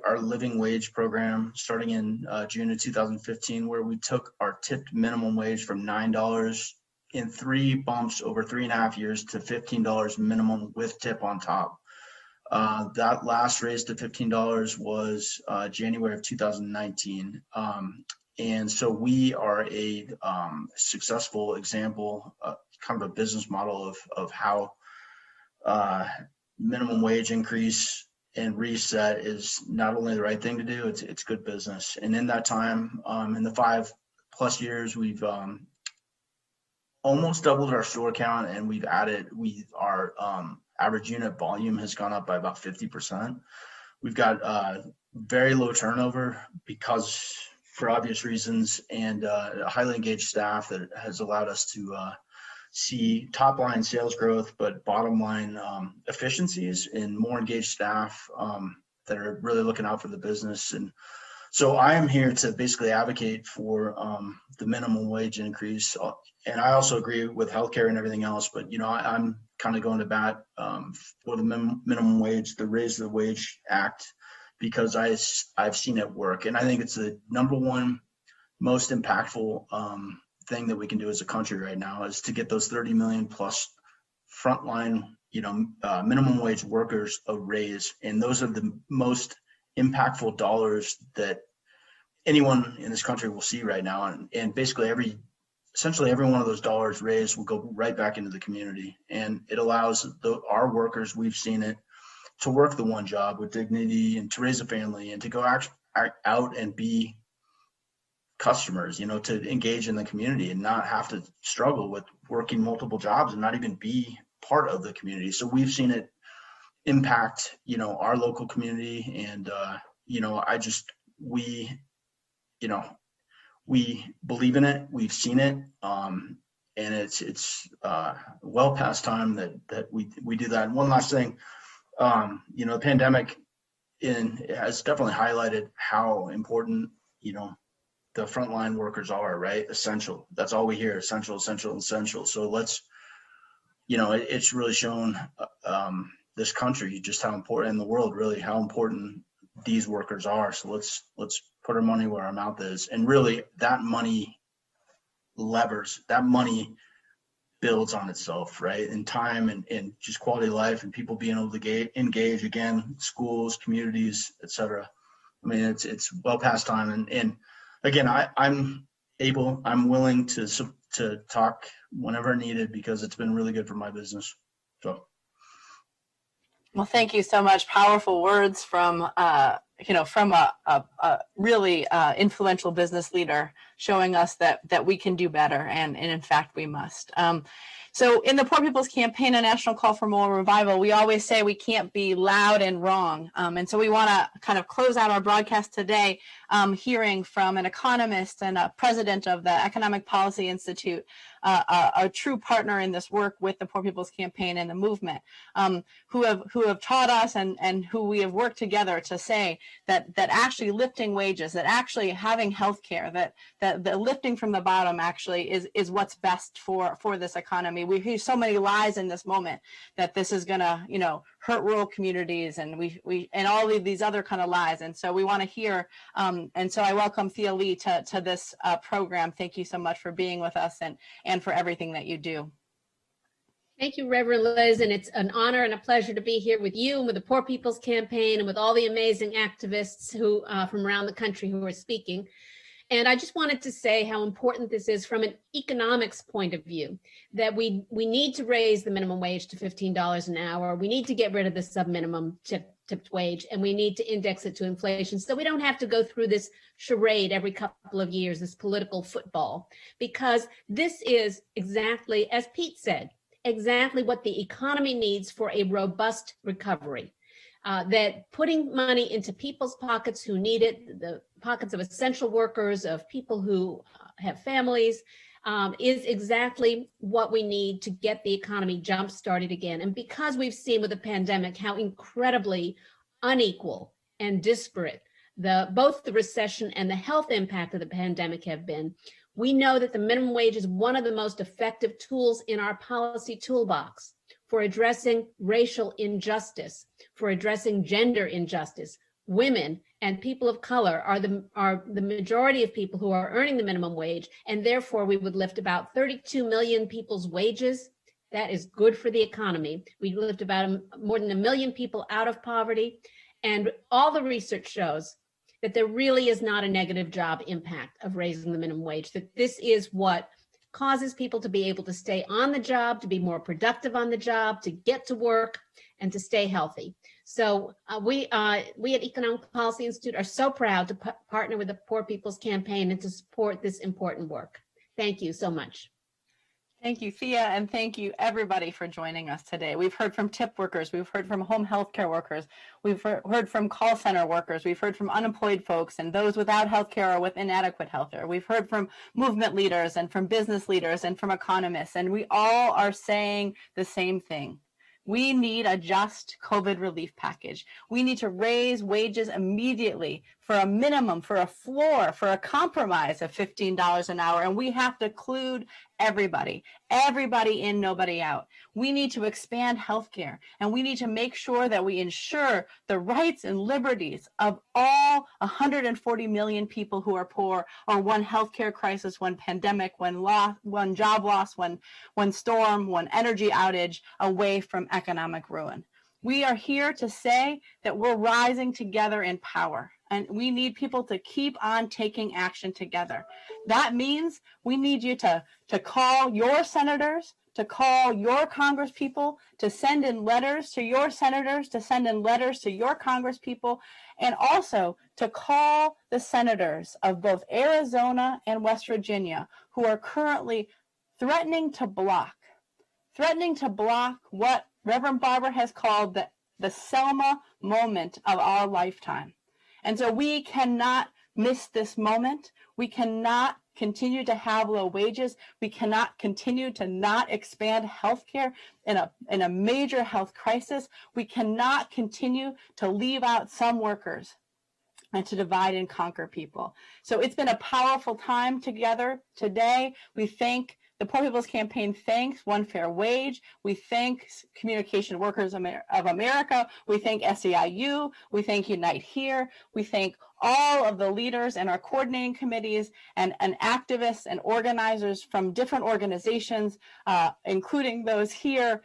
our living wage program starting in June of 2015, where we took our tipped minimum wage from $9 in 3 bumps over 3.5 years to $15 minimum with tip on top. That last raise to $15 was January of 2019. And so we are a successful example, kind of a business model of how minimum wage increase and reset is not only the right thing to do, it's good business. And in that time, in the plus years, we've almost doubled our store count, and our average unit volume has gone up by about 50%. We've got very low turnover because, for obvious reasons, and a highly engaged staff that has allowed us to see top line sales growth, but bottom line efficiencies and more engaged staff that are really looking out for the business. And so I am here to basically advocate for the minimum wage increase. And I also agree with healthcare and everything else, but I'm kind of going to bat for the minimum wage, the Raise the Wage Act, because I've seen it work. And I think it's the number one most impactful thing that we can do as a country right now, is to get those 30 million plus frontline, minimum wage workers a raise. And those are the most impactful dollars that anyone in this country will see right now. And basically essentially every one of those dollars raised will go right back into the community. And it allows our workers, we've seen it, to work the one job with dignity and to raise a family and to go out and be customers, to engage in the community and not have to struggle with working multiple jobs and not even be part of the community. So we've seen it impact, our local community. And, we believe in it. We've seen it. And it's well past time that we do that. And one last thing, the pandemic has definitely highlighted how important, the frontline workers are, right? Essential. That's all we hear. Essential, essential, essential. So let's, it's really shown this country just how important, in the world really, how important these workers are. So let's put our money where our mouth is. And really that money builds on itself, right? In time and just quality of life and people being able to engage again, schools, communities, etc. I mean, it's well past time. And again, I'm willing to talk whenever needed, because it's been really good for my business. So. Well, thank you so much. Powerful words from a really influential business leader, showing us that we can do better, and in fact we must. So in the Poor People's Campaign, a national call for moral revival, we always say we can't be loud and wrong. And so we want to kind of close out our broadcast today hearing from an economist and a president of the Economic Policy Institute, a true partner in this work with the Poor People's Campaign and the movement, who have taught us and who we have worked together to say that actually lifting wages, that actually having healthcare, that the lifting from the bottom actually is what's best for this economy. We hear so many lies in this moment that this is gonna, hurt rural communities, and we and all of these other kind of lies. And so we want to hear. And so I welcome Thea Lee to this program. Thank you so much for being with us and for everything that you do. Thank you, Reverend Liz, and it's an honor and a pleasure to be here with you and with the Poor People's Campaign and with all the amazing activists who from around the country who are speaking. And I just wanted to say how important this is from an economics point of view, that we need to raise the minimum wage to $15 an hour. We need to get rid of the sub-minimum tipped wage, and we need to index it to inflation so we don't have to go through this charade every couple of years, this political football, because this is exactly, as Pete said, exactly what the economy needs for a robust recovery. That putting money into people's pockets who need it, the pockets of essential workers, of people who have families, is exactly what we need to get the economy jump started again. And because we've seen with the pandemic how incredibly unequal and disparate both the recession and the health impact of the pandemic have been, we know that the minimum wage is one of the most effective tools in our policy toolbox for addressing racial injustice, for addressing gender injustice. Women and people of color are the majority of people who are earning the minimum wage, and therefore we would lift about 32 million people's wages. That is good for the economy. We lift about more than 1 million people out of poverty, and all the research shows that there really is not a negative job impact of raising the minimum wage, that this is what causes people to be able to stay on the job, to be more productive on the job, to get to work, and to stay healthy. So we at Economic Policy Institute are so proud to partner with the Poor People's Campaign and to support this important work. Thank you so much. Thank you, Thea, and thank you everybody for joining us today. We've heard from tip workers, we've heard from home healthcare workers, we've heard from call center workers, we've heard from unemployed folks and those without healthcare or with inadequate healthcare. We've heard from movement leaders and from business leaders and from economists, and we all are saying the same thing. We need a just COVID relief package. We need to raise wages immediately for a minimum, for a floor, for a compromise of $15 an hour. And we have to include everybody in, nobody out. We need to expand healthcare, and we need to make sure that we ensure the rights and liberties of all 140 million people who are poor, or one healthcare crisis, one pandemic, one job loss, one storm, one energy outage away from economic ruin. We are here to say that we're rising together in power, and we need people to keep on taking action together. That means we need you to call your senators, to call your congresspeople, to send in letters to your senators, to send in letters to your congresspeople, and also to call the senators of both Arizona and West Virginia who are currently threatening to block what Reverend Barber has called the Selma moment of our lifetime. And so we cannot miss this moment. We cannot continue to have low wages. We cannot continue to not expand healthcare in a major health crisis. We cannot continue to leave out some workers and to divide and conquer people. So it's been a powerful time together today. We thank the Poor People's Campaign, thanks One Fair Wage. We thank Communication Workers of America. We thank SEIU. We thank Unite Here. We thank all of the leaders and our coordinating committees and activists and organizers from different organizations, including those here,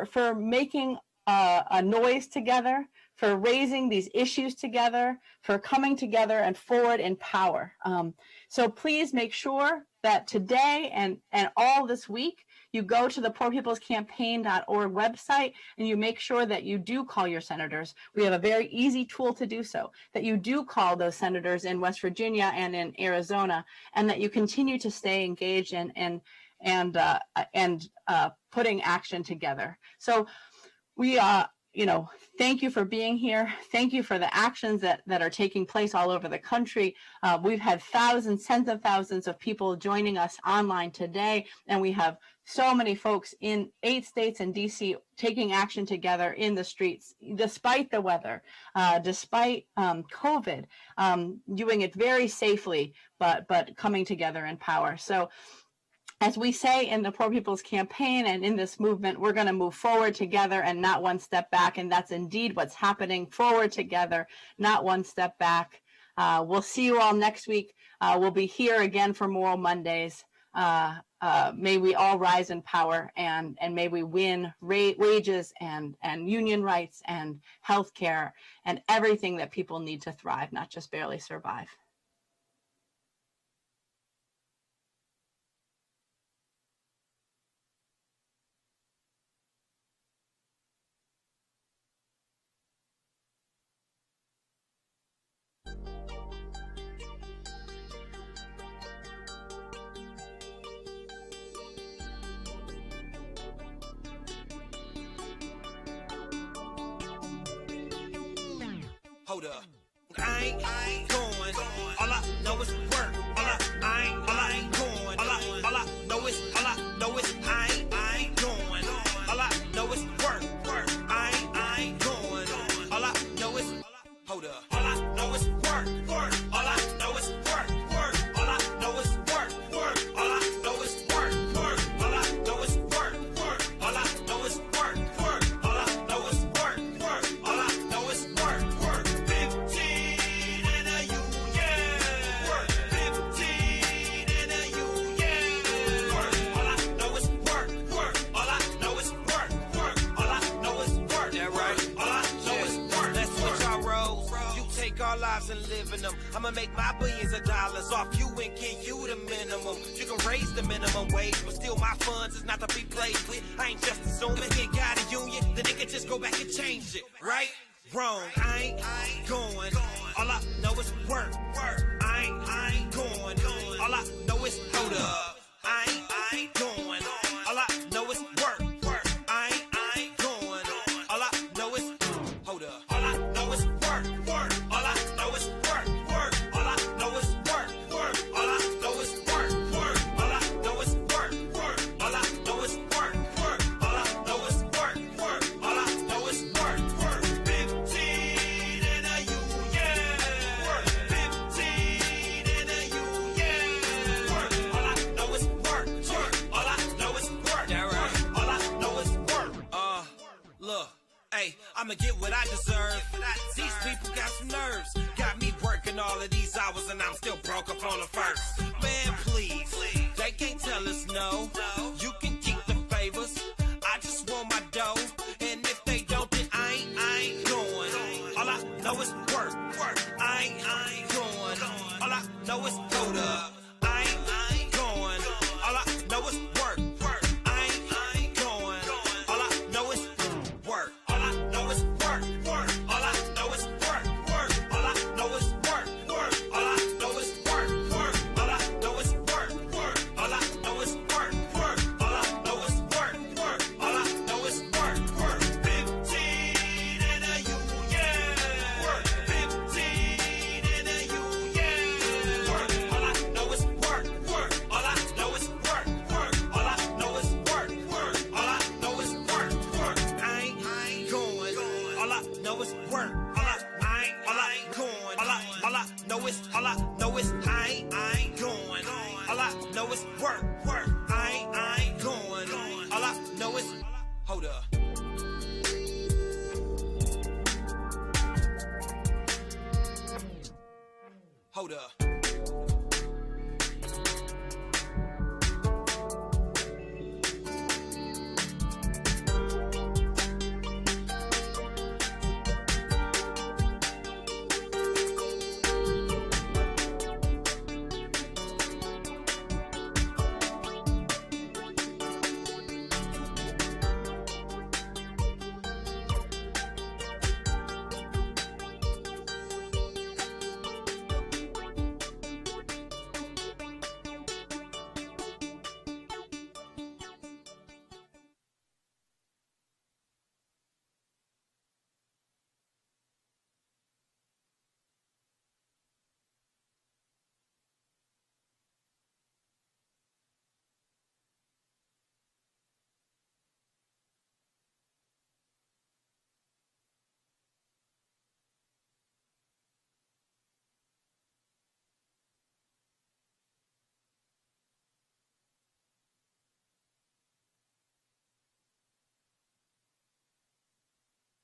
for making a noise together, for raising these issues together, for coming together and forward in power. So please make sure that today and all this week, you go to the poorpeoplescampaign.org website and you make sure that you do call your senators. We have a very easy tool to do so, that you do call those senators in West Virginia and in Arizona, and that you continue to stay engaged and putting action together. So we thank you for being here. Thank you for the actions that are taking place all over the country. We've had thousands, tens of thousands of people joining us online today, and we have so many folks in 8 states and DC taking action together in the streets, despite the weather, despite COVID, doing it very safely, but coming together in power. So as we say in the Poor People's Campaign and in this movement, we're going to move forward together and not one step back. And that's indeed what's happening. Forward together, not one step back. We'll see you all next week. We'll be here again for Moral Mondays. May we all rise in power, and may we win wages and union rights and healthcare and everything that people need to thrive, not just barely survive. Hold up. I ain't going. All I know is work. I ain't going. All I know is I ain't going. All I know is work. I ain't going. All I know is hold up. All I know is work. All I know is work. All I know is work. All I know is work. All I know is work. All I know is work. All I know is work. All I know is work. 15 in a union. and live in them. I'ma make my billions of dollars off you and give you the minimum. You can raise the minimum wage, but still my funds is not to be played with. I ain't just assuming if it got a union, then they can just go back and change it, right? Wrong, I ain't going. All I know is work. I ain't going. All I know is hold up. I ain't going. All I know is work. I ain't going. All I know is hold up. All I know is work. All I know is work. All I know is work. All I know is work. All I know is work. All I know is work. All I know is work. All I know is work. 15 in a union. 15 in a union. All I know is work. All I know is work. All I know is work. Look. Hey, I'ma get what I deserve. These people got some nerves. Got me working all of these hours and I'm still broke up on the first. Man, please, they can't tell us no. You can keep the favors. I just want my dough. And if they don't, then I ain't going. All I know is work. I ain't going. All I know is hold up. I ain't going. All I know is work. I ain't going. All I know is work. All I know is work. All I know is work. All I know is work. All I know is work. All I know is work. All I know is work. All I know is work. All I know is work. 15 in a union. 15 in a union. All I know is work. All I know is work. All I know is work. All I know is work. I ain't going. All I know is work. All I ain't going. All I know is I ain't going. All I know is work. I ain't going. All I know is hold up. Hold up.